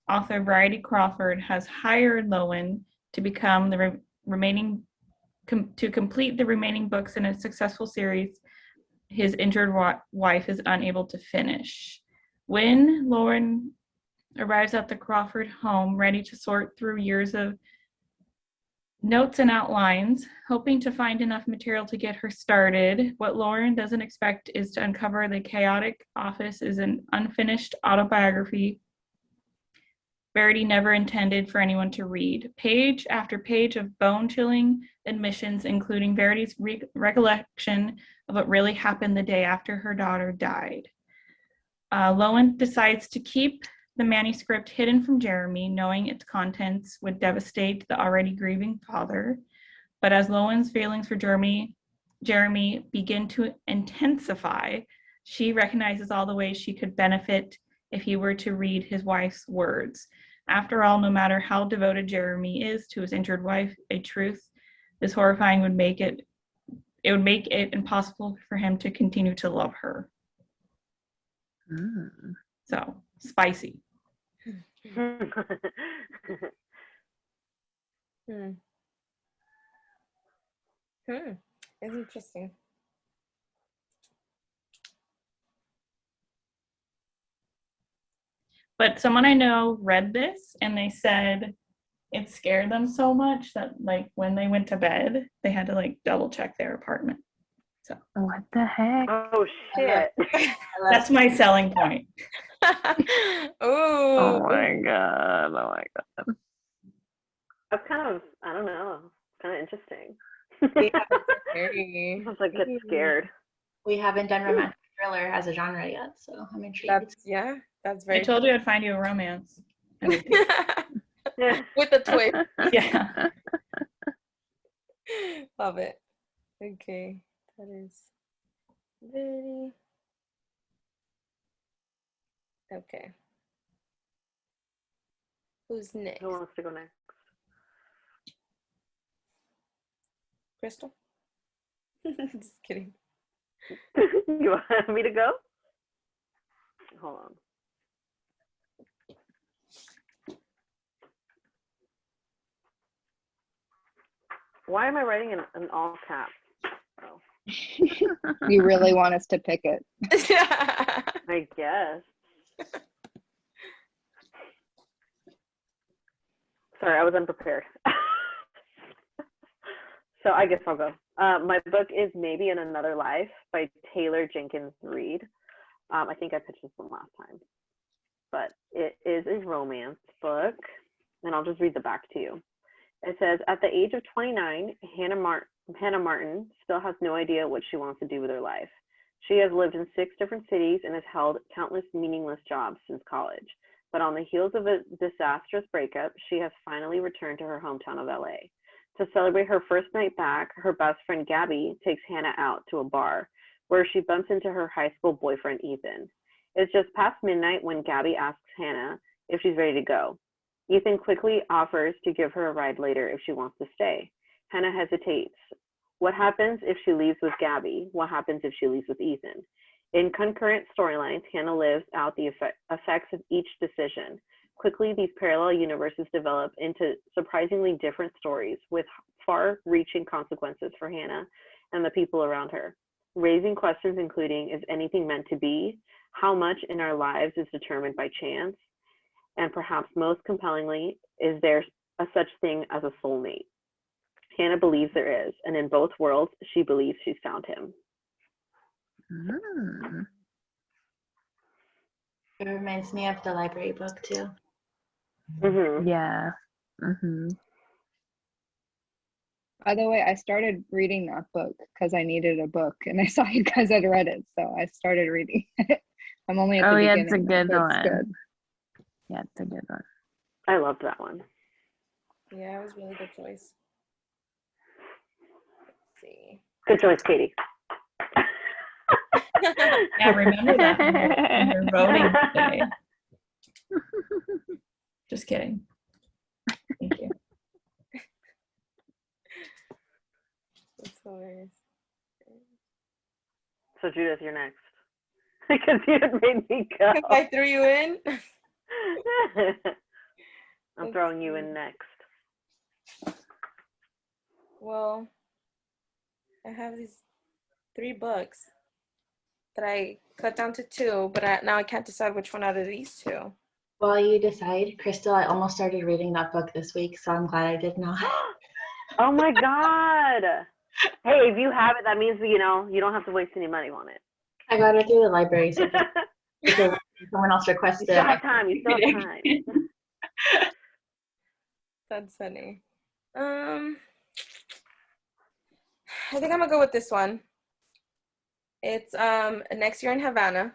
author Variety Crawford, has hired Lowen to become the to complete the remaining books in a successful series his injured wife is unable to finish. When Lauren arrives at the Crawford home, ready to sort through years of Notes and outlines, hoping to find enough material to get her started. What Lauren doesn't expect is to uncover the chaotic office is an unfinished autobiography Verity never intended for anyone to read. Page after page of bone-chilling admissions, including Verity's recollection of what really happened the day after her daughter died. Lowen decides to keep the manuscript hidden from Jeremy, knowing its contents would devastate the already grieving father. But as Lowen's feelings for Jeremy begin to intensify, she recognizes all the ways she could benefit if he were to read his wife's words. After all, no matter how devoted Jeremy is to his injured wife, a truth this horrifying would make it impossible for him to continue to love her. So, spicy. It's interesting. But someone I know read this and they said it scared them so much that like when they went to bed, they had to like double check their apartment. So What the heck? Oh shit. that's my selling point. Oh Ooh. my god. Oh my god. That's kind of, I don't know, kind of interesting. Yeah, scary. I was like, get scared. We haven't done romantic thriller as a genre yet, so I'm intrigued. That's I very told you I'd find you a romance. with a twist. Yeah. Love it. Okay, that is very okay. Who's next? Who wants to go next? Crystal? Just kidding. You want me to go? Hold on. Why am I writing in all caps? Oh. You really want us to pick it. I guess. Sorry, I was unprepared. So I guess I'll go. My book is Maybe in Another Life by Taylor Jenkins Reid. I think I pitched this one last time. But it is a romance book, and I'll just read the back to you. It says, at the age of 29, Hannah Martin still has no idea what she wants to do with her life. She has lived in 6 different cities and has held countless meaningless jobs since college. But on the heels of a disastrous breakup, she has finally returned to her hometown of LA. To celebrate her first night back, her best friend Gabby takes Hannah out to a bar where she bumps into her high school boyfriend, Ethan. It's just past midnight when Gabby asks Hannah if she's ready to go. Ethan quickly offers to give her a ride later if she wants to stay. Hannah hesitates. What happens if she leaves with Gabby? What happens if she leaves with Ethan? In concurrent storylines, Hannah lives out the effects of each decision. Quickly, these parallel universes develop into surprisingly different stories with far-reaching consequences for Hannah and the people around her, raising questions including, is anything meant to be? How much in our lives is determined by chance? And perhaps most compellingly, is there a such thing as a soulmate? Hannah believes there is, and in both worlds, she believes she's found him. It reminds me of the library book too. Mm-hmm. Yeah. By the way, I started reading that book because I needed a book, and I saw you guys had read it, so I started reading it. I'm only at the beginning. It's a good but one. it's good. Yeah, it's a good one. I loved that one. Yeah, it was a really good choice. Let's see. Good choice, Katie. Yeah, remember that when you're voting today. Just kidding. Thank you. That's hilarious. So Judith, you're next. Because you had made me go. I threw you in. I'm throwing you in next. Well, I have these 3 books that I cut down to 2, but now I can't decide which one out of these 2. While you decide, Crystal, I almost started reading that book this week, so I'm glad I did not. Oh my God. Hey, if you have it, that means you don't have to waste any money on it. I got it through the library, so if someone else requests You it. still have time. You still have time. That's funny. I think I'm gonna go with this one. It's Next Year in Havana.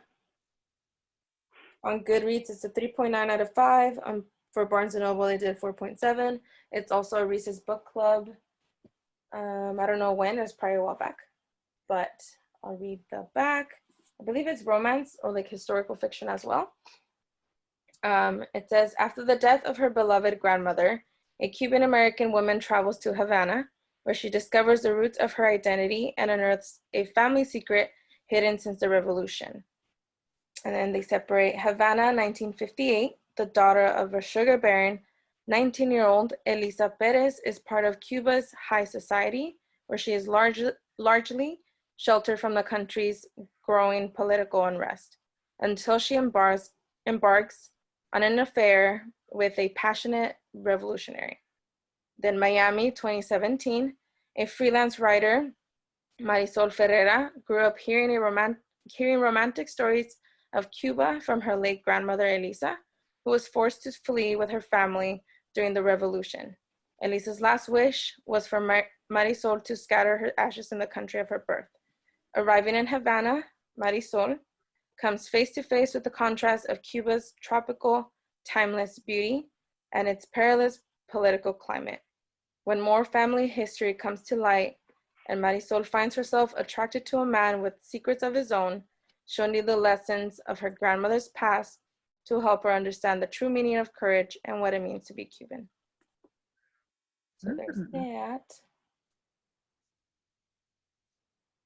On Goodreads, it's a 3.9 out of 5. For Barnes & Noble, they did 4.7. It's also a Reese's Book Club. I don't know when. It was probably a while back. But I'll read the back. I believe it's romance or like historical fiction as well. It says, after the death of her beloved grandmother, a Cuban-American woman travels to Havana, where she discovers the roots of her identity and unearths a family secret hidden since the revolution. And then they separate Havana, 1958, the daughter of a sugar baron, 19-year-old Elisa Perez is part of Cuba's high society, where she is largely sheltered from the country's growing political unrest, until she embarks on an affair with a passionate revolutionary. Then Miami, 2017, a freelance writer, Marisol Ferreira, grew up hearing romantic stories of Cuba from her late grandmother Elisa, who was forced to flee with her family during the revolution. Elisa's last wish was for Marisol to scatter her ashes in the country of her birth. Arriving in Havana, Marisol comes face to face with the contrast of Cuba's tropical, timeless beauty and its perilous political climate. When more family history comes to light and Marisol finds herself attracted to a man with secrets of his own, she'll need the lessons of her grandmother's past to help her understand the true meaning of courage and what it means to be Cuban. So there's that.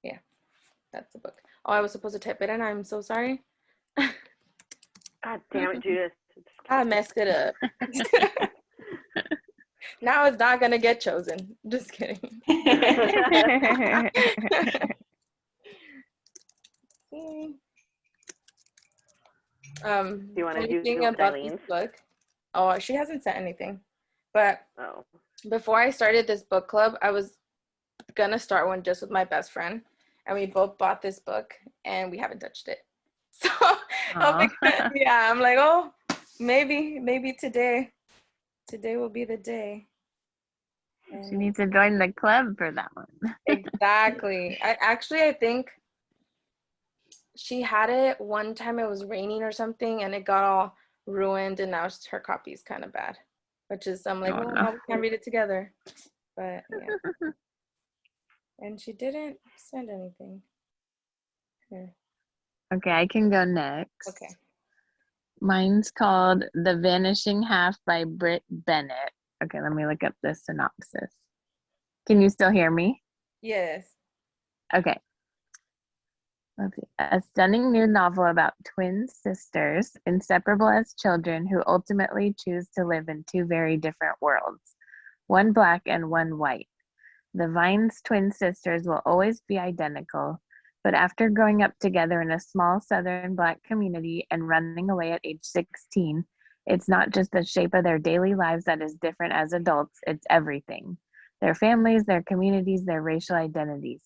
Yeah, that's the book. Oh, I was supposed to type it in. I'm so sorry. God damn it, Judith. I messed it up. Now it's not gonna get chosen. Just kidding. Do you want to do anything about this Eileen's? book? Oh, she hasn't sent anything. But Oh. before I started this book club, I was gonna start one just with my best friend, and we both bought this book, and we haven't touched it. So I'm like, oh, maybe today will be the day. She needs to join the club for that one. Exactly. I think she had it one time. It was raining or something, and it got all ruined, and now her copy is kind of bad. Which is, I'm like, Oh, well, no. now we can't read it together. But yeah. And she didn't send anything. Here. Okay, I can go next. Okay. Mine's called The Vanishing Half by Britt Bennett. Okay, let me look up the synopsis. Can you still hear me? Yes. Okay. Let's see. A stunning new novel about twin sisters, inseparable as children, who ultimately choose to live in two very different worlds, one black and one white. The Vines twin sisters will always be identical, but after growing up together in a small southern black community and running away at age 16, it's not just the shape of their daily lives that is different as adults, it's everything. Their families, their communities, their racial identities.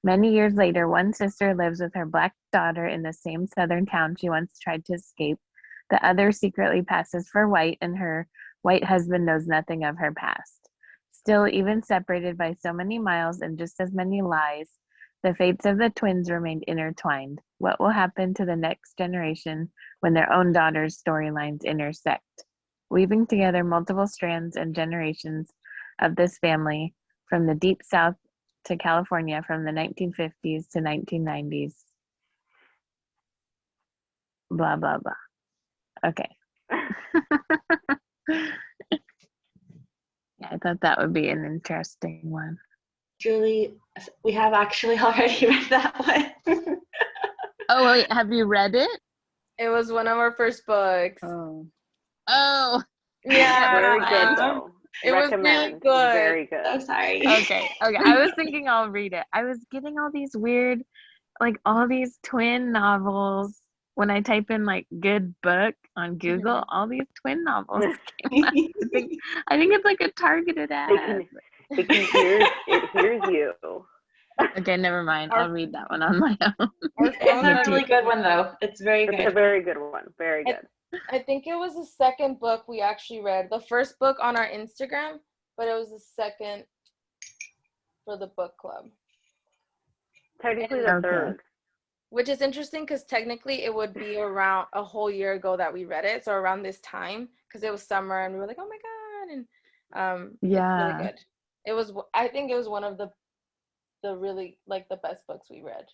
Many years later, one sister lives with her black daughter in the same southern town she once tried to escape. The other secretly passes for white, and her white husband knows nothing of her past. Still, even separated by so many miles and just as many lies, the fates of the twins remained intertwined. What will happen to the next generation when their own daughters' storylines intersect? Weaving together multiple strands and generations of this family from the deep south to California from the 1950s to 1990s. Blah, blah, blah. Okay. Yeah, I thought that would be an interesting one. Julie, we have actually already read that one. Oh, wait, have you read it? It was one of our first books. Oh. Yeah. Very good, though. It was really Recommend. good. Very good. I'm sorry. Okay. I was thinking I'll read it. I was getting all these weird, like all these twin novels. When I type in like good book on Google, all these twin novels came up. I think it's like a targeted ad. It hears you. Okay, never mind. Our- I'll read that one on my own. Our It's phones a are- really good one though. It's very It's a good. very good one. Very good. I think it was the second book we actually read. The first book on our Instagram, but it was the second for the book club. Technically the Okay. third. Which is interesting because technically it would be around a whole year ago that we read it. So around this time, because it was summer and we were like, oh my God. And it's Yeah. really good. It was, I think it was one of the really, like, the best books we read.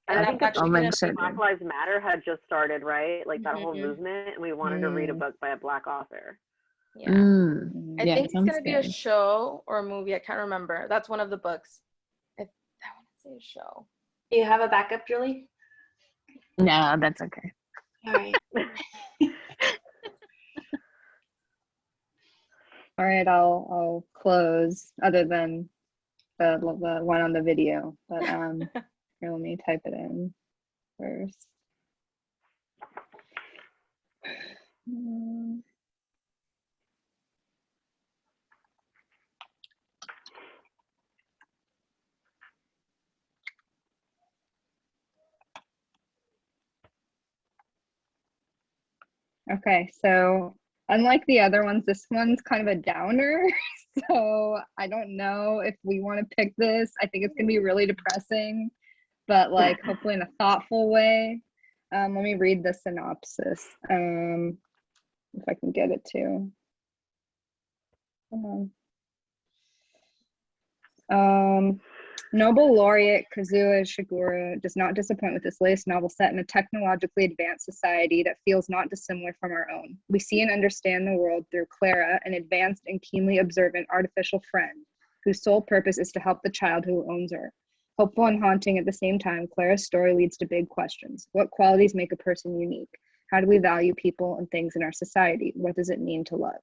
And I And think I'm at the actually I'll gonna make sure. Black Lives Matter had just started, right? Like that whole Mhm. movement, and we wanted to read a book by a Black author. Yeah. I Yeah, think it's sounds gonna be a good. show or a movie. I can't remember. That's one of the books. I want to say a show. Do you have a backup, Julie? No, that's okay. All right. All right, I'll close other than the one on the video. But here, let me type it in first. Okay, so unlike the other ones, this one's kind of a downer. So I don't know if we want to pick this. I think it's gonna be really depressing, but like hopefully in a thoughtful way. Let me read the synopsis. If I can get it to. Nobel laureate Kazuo Ishiguro does not disappoint with this latest novel set in a technologically advanced society that feels not dissimilar from our own. We see and understand the world through Clara, an advanced and keenly observant artificial friend, whose sole purpose is to help the child who owns her. Hopeful and haunting at the same time, Clara's story leads to big questions. What qualities make a person unique? How do we value people and things in our society? What does it mean to love?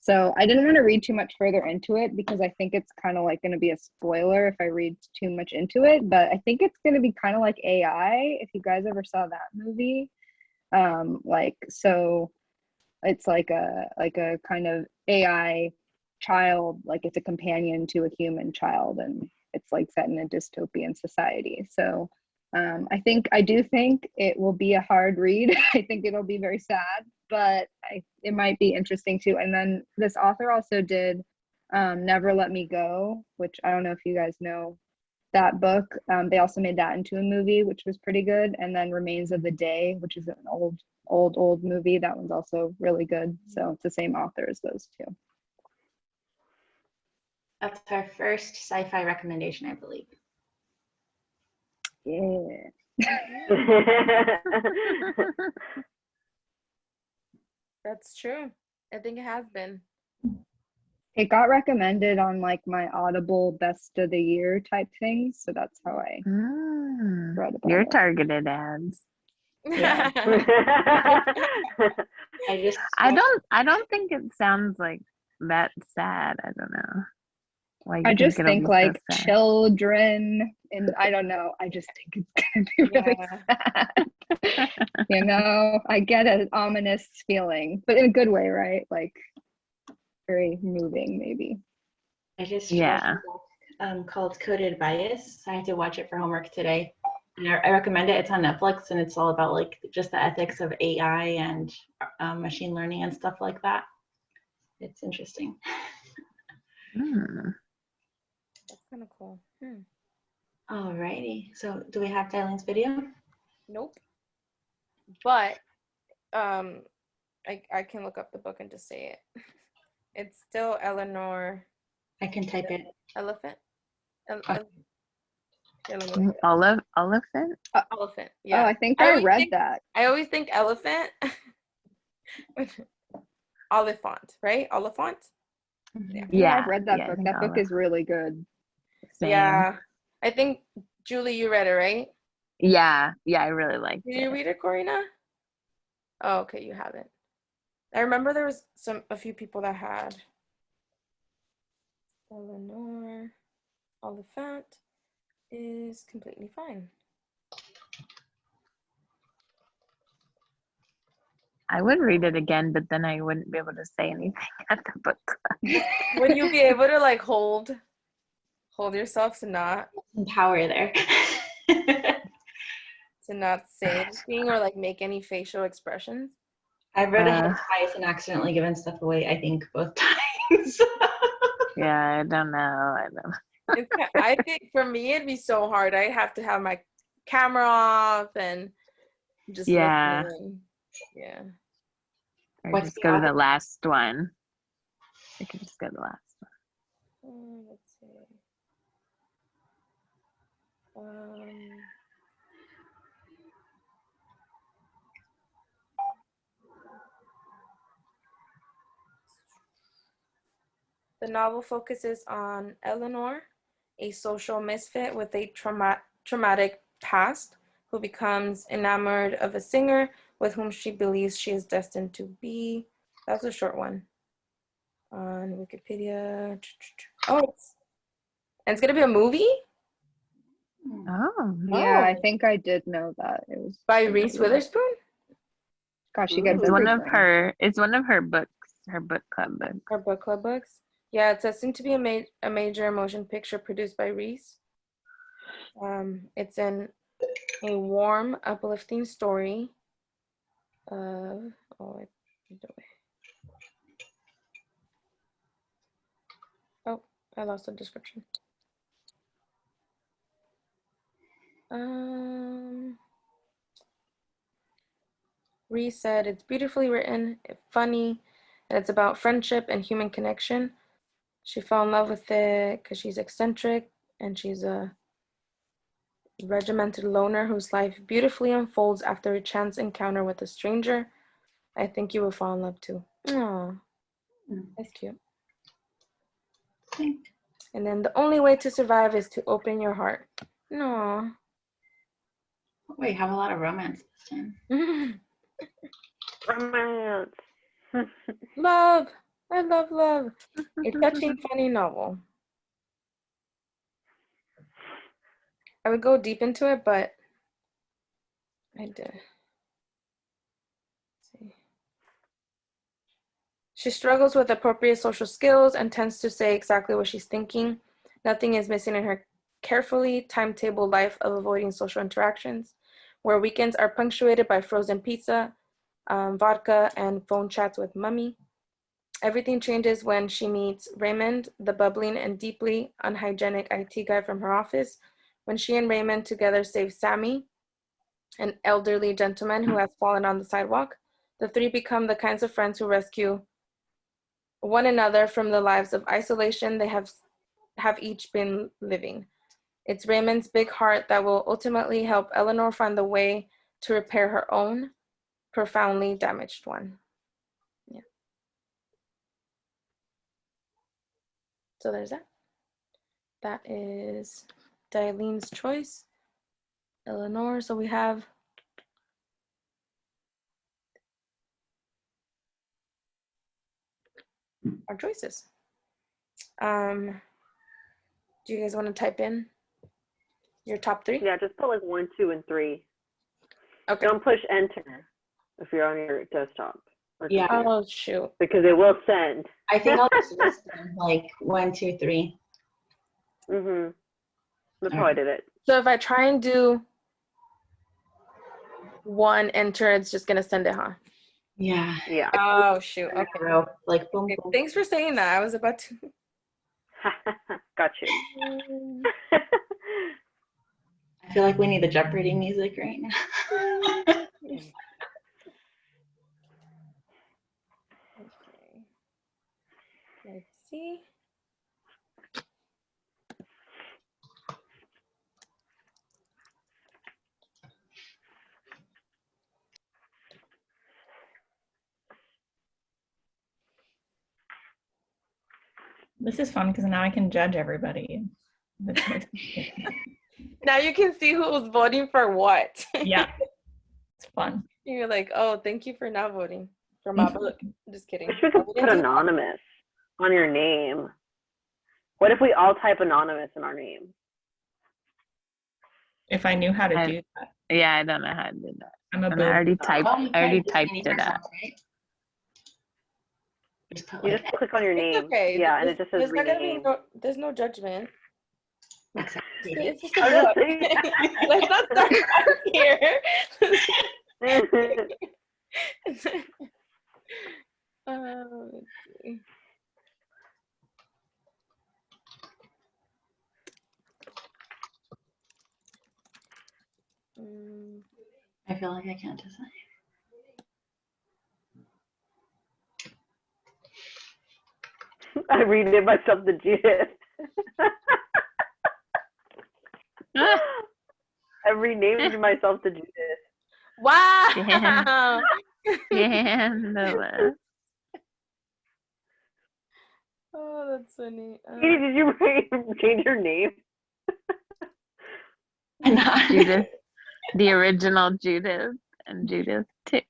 So I didn't want to read too much further into it because I think it's kind of like going to be a spoiler if I read too much into it. But I think it's going to be kind of like AI, if you guys ever saw that movie. So it's like a kind of AI child, like it's a companion to a human child, and it's like set in a dystopian society. So I do think it will be a hard read. I think it'll be very sad, but it might be interesting too. And then this author also did Never Let Me Go, which I don't know if you guys know that book. They also made that into a movie, which was pretty good. And then Remains of the Day, which is an old movie. That one's also really good. So it's the same author as those two. That's our first sci-fi recommendation, I believe. Yeah. That's true. I think it has been. It got recommended on like my Audible best of the year type things. So that's how I read about Your it. targeted ads. Yeah. I don't think it sounds like that sad. I don't know. Like, I just it'll think be so like sad. children, and I don't know. I just think it's gonna be really sad. You know, I get an ominous feeling, but in a good way, right? Like very moving, maybe. I just Yeah. watched a book, called Coded Bias. I had to watch it for homework today. And I recommend it. It's on Netflix, and it's all about like just the ethics of AI and machine learning and stuff like that. It's interesting. That's kind of cool. Alrighty. So do we have Dylan's video? Nope. But I can look up the book and just say it. It's still Eleanor I can type it. Elephant. Here, let me look Elephant? Elephant. Oh, Yeah. I think I always read think- that. I always think elephant. Oliphant, right? Oliphant. Yeah, I've read that yeah, I book. think That book is really good. Same. Yeah. I think Julie, you read it, right? Yeah, I really liked Did it. you read it, Corina? Oh, okay, you haven't. I remember there was a few people that had. Eleanor Oliphant is completely fine. I would read it again, but then I wouldn't be able to say anything at the book club. Would you be able to like hold yourself to not Some power there. say anything or like make any facial expressions? I've read ahead twice and accidentally given stuff away, I think, both times. Yeah, I don't know. I think for me it'd be so hard. I have to have my camera off and just Yeah. listen. Yeah. Or What's just the go to author? the last one. I could just go to the last Let's see. The novel focuses on Eleanor, a social misfit with a traumatic past, who becomes enamored of a singer with whom she believes she is destined to be. That's a short one on Wikipedia. Oh, it's gonna be a movie one. Oh. Yeah, I Oh. think I did know that. It was by a Reese movie. Witherspoon. Gosh, you guys It's one of everything. her books, her book club book. Her book club books. Yeah, it's destined to be a major motion picture produced by Reese. It's a warm, uplifting story. Oh, I lost the description. Reese said it's beautifully written, funny, and it's about friendship and human connection. She fell in love with it because she's eccentric and she's a regimented loner whose life beautifully unfolds after a chance encounter with a stranger. I think you will fall in love too. Aww, that's cute. And then the only way to survive is to open your heart. No. Wait, have a lot of romance this time. Romance. Love. I love love. A touching, funny novel. I would go deep into it, but I did. See. She struggles with appropriate social skills and tends to say exactly what she's thinking. Nothing is missing in her carefully timetable life of avoiding social interactions, where weekends are punctuated by frozen pizza, vodka, and phone chats with mummy. Everything changes when she meets Raymond, the bubbling and deeply unhygienic IT guy from her office. When she and Raymond together save Sammy, an elderly gentleman who has fallen on the sidewalk, the three become the kinds of friends who rescue one another from the lives of isolation they have each been living. It's Raymond's big heart that will ultimately help Eleanor find the way to repair her own profoundly damaged one. Yeah. So there's that. That is Dialene's choice. Eleanor. So we have our choices. Do you guys want to type in your top three? Yeah, just put like 1, 2, and 3. Okay. Don't push enter if you're on your desktop. Yeah. Oh shoot. Because it will send. I think I'll just list them like 1, 2, 3. That's how I did it. So if I try and do one enter, it's just gonna send it, huh? Yeah. Yeah. Oh shoot. Okay. Like boom, Okay, boom. thanks for saying that. I was about to. Got you. I feel like we need the Jeopardy music right now. Okay. Let's see. This is fun because now I can judge everybody. Now you can see who was voting for what. Yeah, it's fun. You're like, oh, thank you for not voting for my book. Just kidding. You should put anonymous on your name. What if we all type anonymous in our name? If I knew how to do that. Yeah, I don't know how to do that. I'm a And I already boob. typed. Oh, you I already can't do typed any it up. personals, right? Just put You like just click on your It's name. okay. Yeah, and it just says There's not gonna be rename. there's no judgment. accepted. It's just a I was book. just Let's not start from here. saying. Let's see. Mm, I feel like I can't decide. I renamed myself to Judith. I renamed myself to Judith. wow. Scandalous. Oh, that's funny. Katie, did you change your name? I'm not. Judith, the original Judith, and Judith too.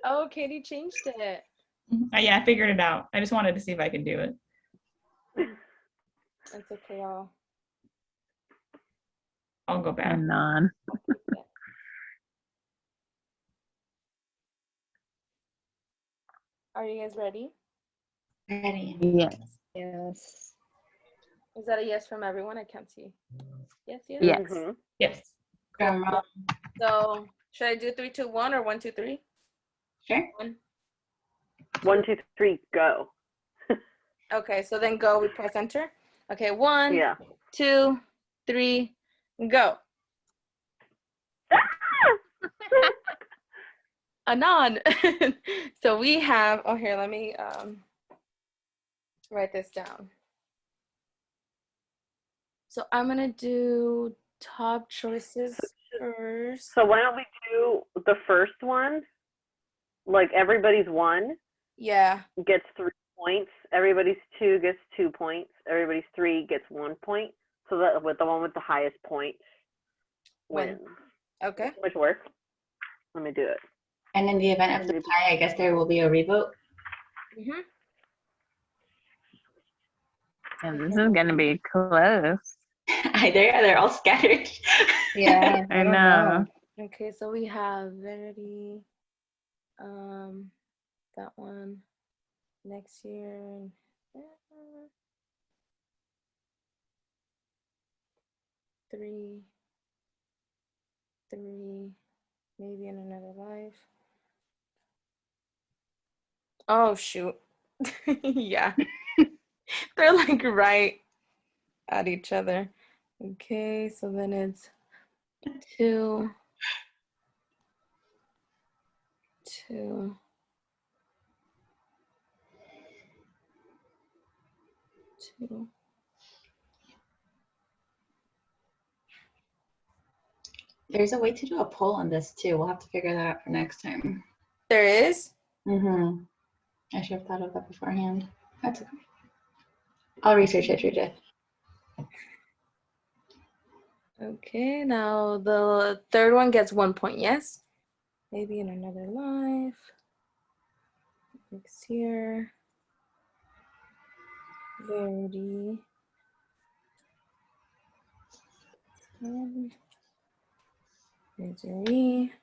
Oh, Katie changed it. Yeah, I figured it out. I just wanted to see if I could do it. It's okay, y'all. I'll go back. And on. Are you guys ready? Ready. Yes. Yes. Is that a yes from everyone? I can't see. Yes, yes. Yes. Mhm. Yes. Drum roll. So should I do 3, 2, 1 or 1, 2, 3? Sure. 1. 1, 2, 3, go. Okay, so then go. We press enter. Okay, 1, Yeah. 2, 3, go. Anon. So we have. Oh, here. Let me write this down. So I'm gonna do top choices first. So why don't we do the first one? Like everybody's 1 Yeah. gets 3 points. Everybody's 2 gets 2 points. Everybody's 3 gets 1 point. So that with the one with the highest points wins. Okay. Which works. Let me do it. And in the event of the tie, I guess there will be a revote. Mhm. And this is gonna be close. They're all scattered. Yeah, I I don't know. know. Okay, so we have Verity, that one next year. Three, maybe in another life. Oh shoot. Yeah. They're like right at each other. Okay, so then it's 2, 2, 2. There's a way to do a poll on this too. We'll have to figure that out for next time. There is? Mm-hmm. I should have thought of that beforehand. That's okay. I'll research it, Judith. Okay, now the third one gets 1 point, yes? Maybe in another life. Next year. Verity. Misery.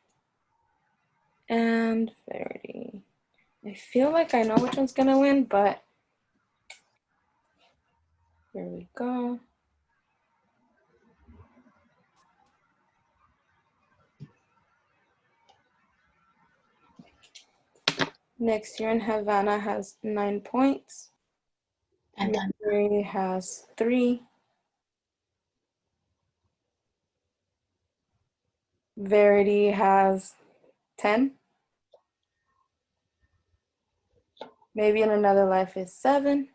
And Verity. I feel like I know which one's gonna win, but here we go. Next year in Havana has 9 points. And done. Misery has 3. Verity has 10. Maybe in another life is 7.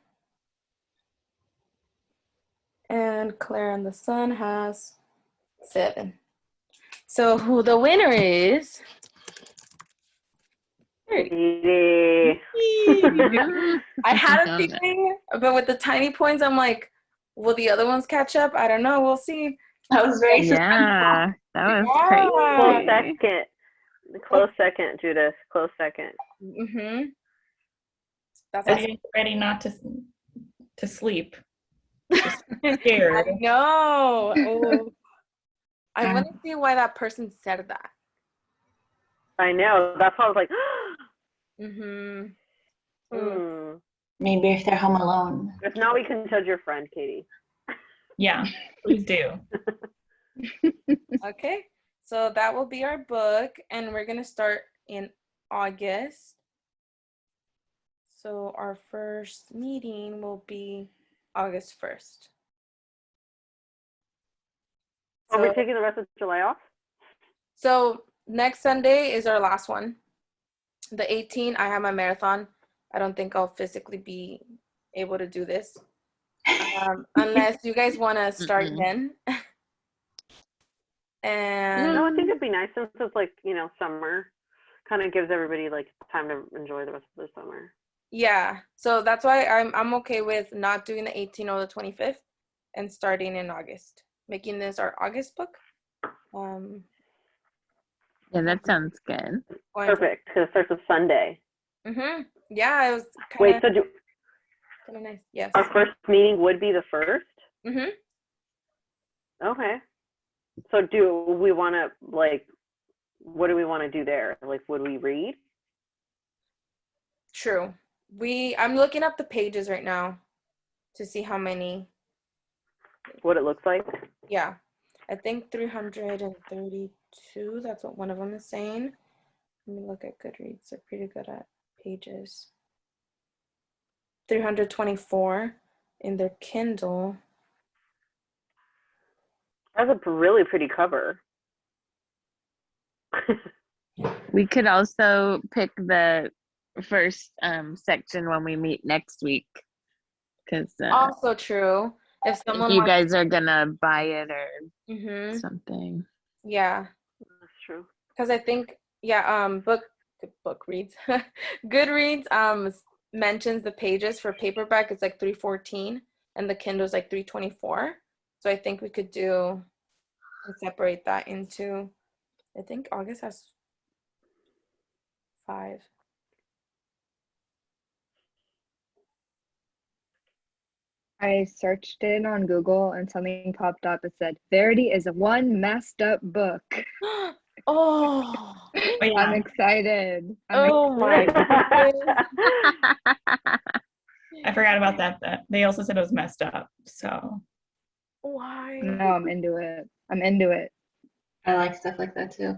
And Claire and the Sun has 7. So who the winner is? Katie. I had a feeling, but with the tiny points, I'm like, will the other ones catch up? I don't know. We'll see. That was very suspenseful. Yeah, that was Close crazy. second. Close second, Judith. Close second. Mm-hmm. That's I'm awesome. getting ready not to sleep. Just scared. I know. Oh. I want to see why that person said that. I know. That's why I was like, Maybe if they're home alone. if not, we can judge your friend, Katie. Yeah, please do. Okay, so that will be our book, and we're gonna start in August. So our first meeting will be August 1st. Are we taking the rest of July off? So next Sunday is our last one. The 18th, I have my marathon. I don't think I'll physically be able to do this. Unless you guys want to start then. And no, I think it'd be nice since it's like, summer. Kind of gives everybody like time to enjoy the rest of the summer. Yeah, so that's why I'm okay with not doing the 18th or the 25th and starting in August, making this our August book. Yeah, that sounds good. Perfect, because it starts with Sunday. Yeah, it was kind of nice. Yes. Our first meeting would be the 1st? Okay. So do we want to, like, what do we want to do there? Like, would we read? True. I'm looking up the pages right now to see how many. What it looks like? Yeah. I think 332. That's what one of them is saying. Let me look at Goodreads. They're pretty good at pages. 324 in their Kindle. That's a really pretty cover. We could also pick the first section when we meet next week, because also true. If someone you guys are gonna buy it or something. Yeah, that's true. Because I think book reads Goodreads mentions the pages for paperback it's like 314 and the Kindle's like 324. So I think we could separate that into. I think August has 5. I searched it on Google and something popped up. It said, Verity is one messed up book. Oh, yeah. I'm excited. My goodness. I forgot about that. They also said it was messed up. So why? No, I'm into it. I like stuff like that too.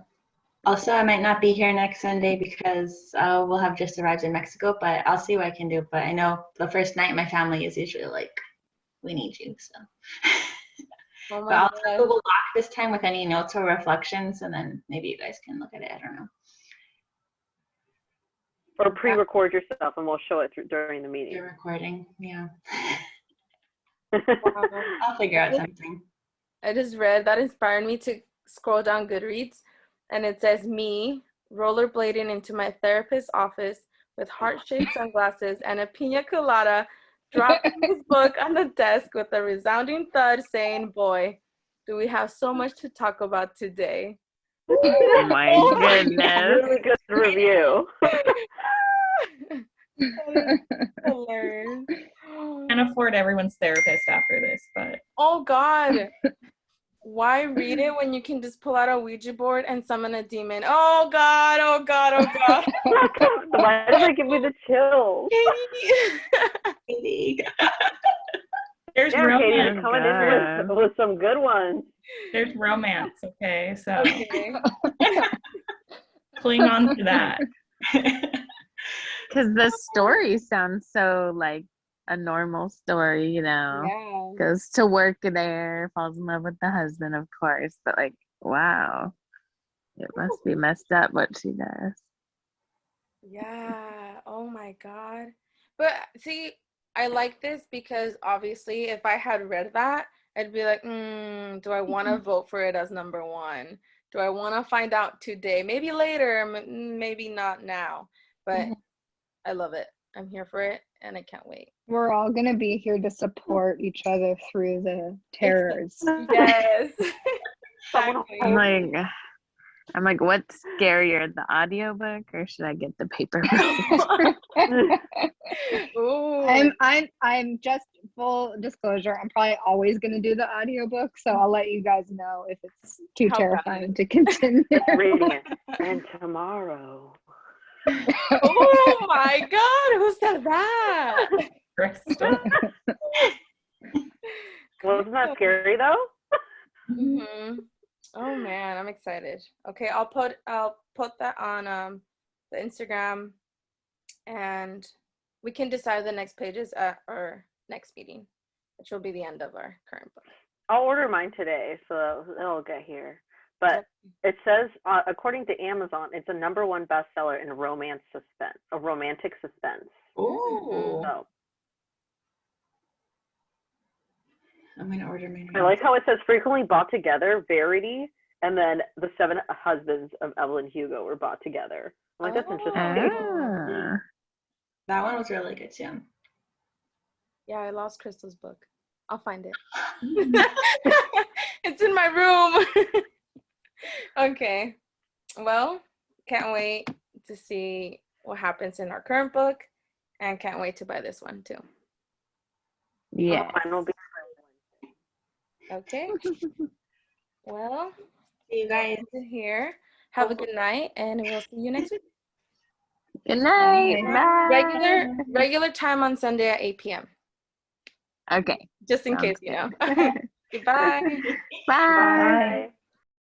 Also, I might not be here next Sunday because we'll have just arrived in Mexico, but I'll see what I can do. But I know the first night my family is usually like, we need you, so. Oh but I'll do Google Doc this time with any notes or reflections, and then maybe you guys can look at it. I don't know. Or pre-record yourself, and we'll show it during the meeting. You're recording, yeah. Wow. I'll figure out something. I just read that inspired me to scroll down Goodreads, and it says me rollerblading into my therapist's office with heart-shaped sunglasses and a pina colada, dropping his book on the desk with a resounding thud, saying, "Boy, do we have so much to talk about today." Oh my goodness. Really good review. Hilarious. can't afford everyone's therapist after this, but Oh God. Why read it when you can just pull out a Ouija board and summon a demon? Oh God, oh God, oh God. Why does it give me the chills? Katie. there's Yeah, Katie, romance. you're coming in with some good ones. There's romance, okay? So Okay. Cling on to that. Because the story sounds so like a normal story, Yeah. Goes to work there, falls in love with the husband, of course, but like, wow, it must be messed up what she does. Yeah. Oh my God. But see, I like this because obviously if I had read that, I'd be like, do I want to vote for it as number 1? Do I want to find out today? Maybe later, maybe not now. But I love it. I'm here for it, and I can't wait. We're all going to be here to support each other through the terrors. Yes. Exactly. I'm like, what's scarier, the audiobook or should I get the paper? Ooh. I'm just full disclosure, I'm probably always going to do the audiobook, so I'll let you guys know if it's too How bad. terrifying to continue. Reading it. And tomorrow. Oh my God, who said that? Crystal. Wasn't that scary though? Mm-hmm. Oh man, I'm excited. Okay, I'll put that on the Instagram, and we can decide the next pages at our next meeting, which will be the end of our current book. I'll order mine today, so it'll get here. But it says, according to Amazon, it's a #1 bestseller in romantic suspense. Ooh. So I'm gonna order mine. I like how it says frequently bought together, Verity, and then the 7 husbands of Evelyn Hugo were bought together. I'm like, that's interesting. Ah. That one was really good too. Yeah, I lost Crystal's book. I'll find it. It's in my room. Okay. Well, can't wait to see what happens in our current book, and can't wait to buy this one too. Yeah. Mine will be Okay. Well, See you guys. here. Have a good night, and we'll see you next week. Good night. Bye. Regular time on Sunday at 8 p.m. Okay. Just in Sounds case, good. Goodbye. Bye. Bye.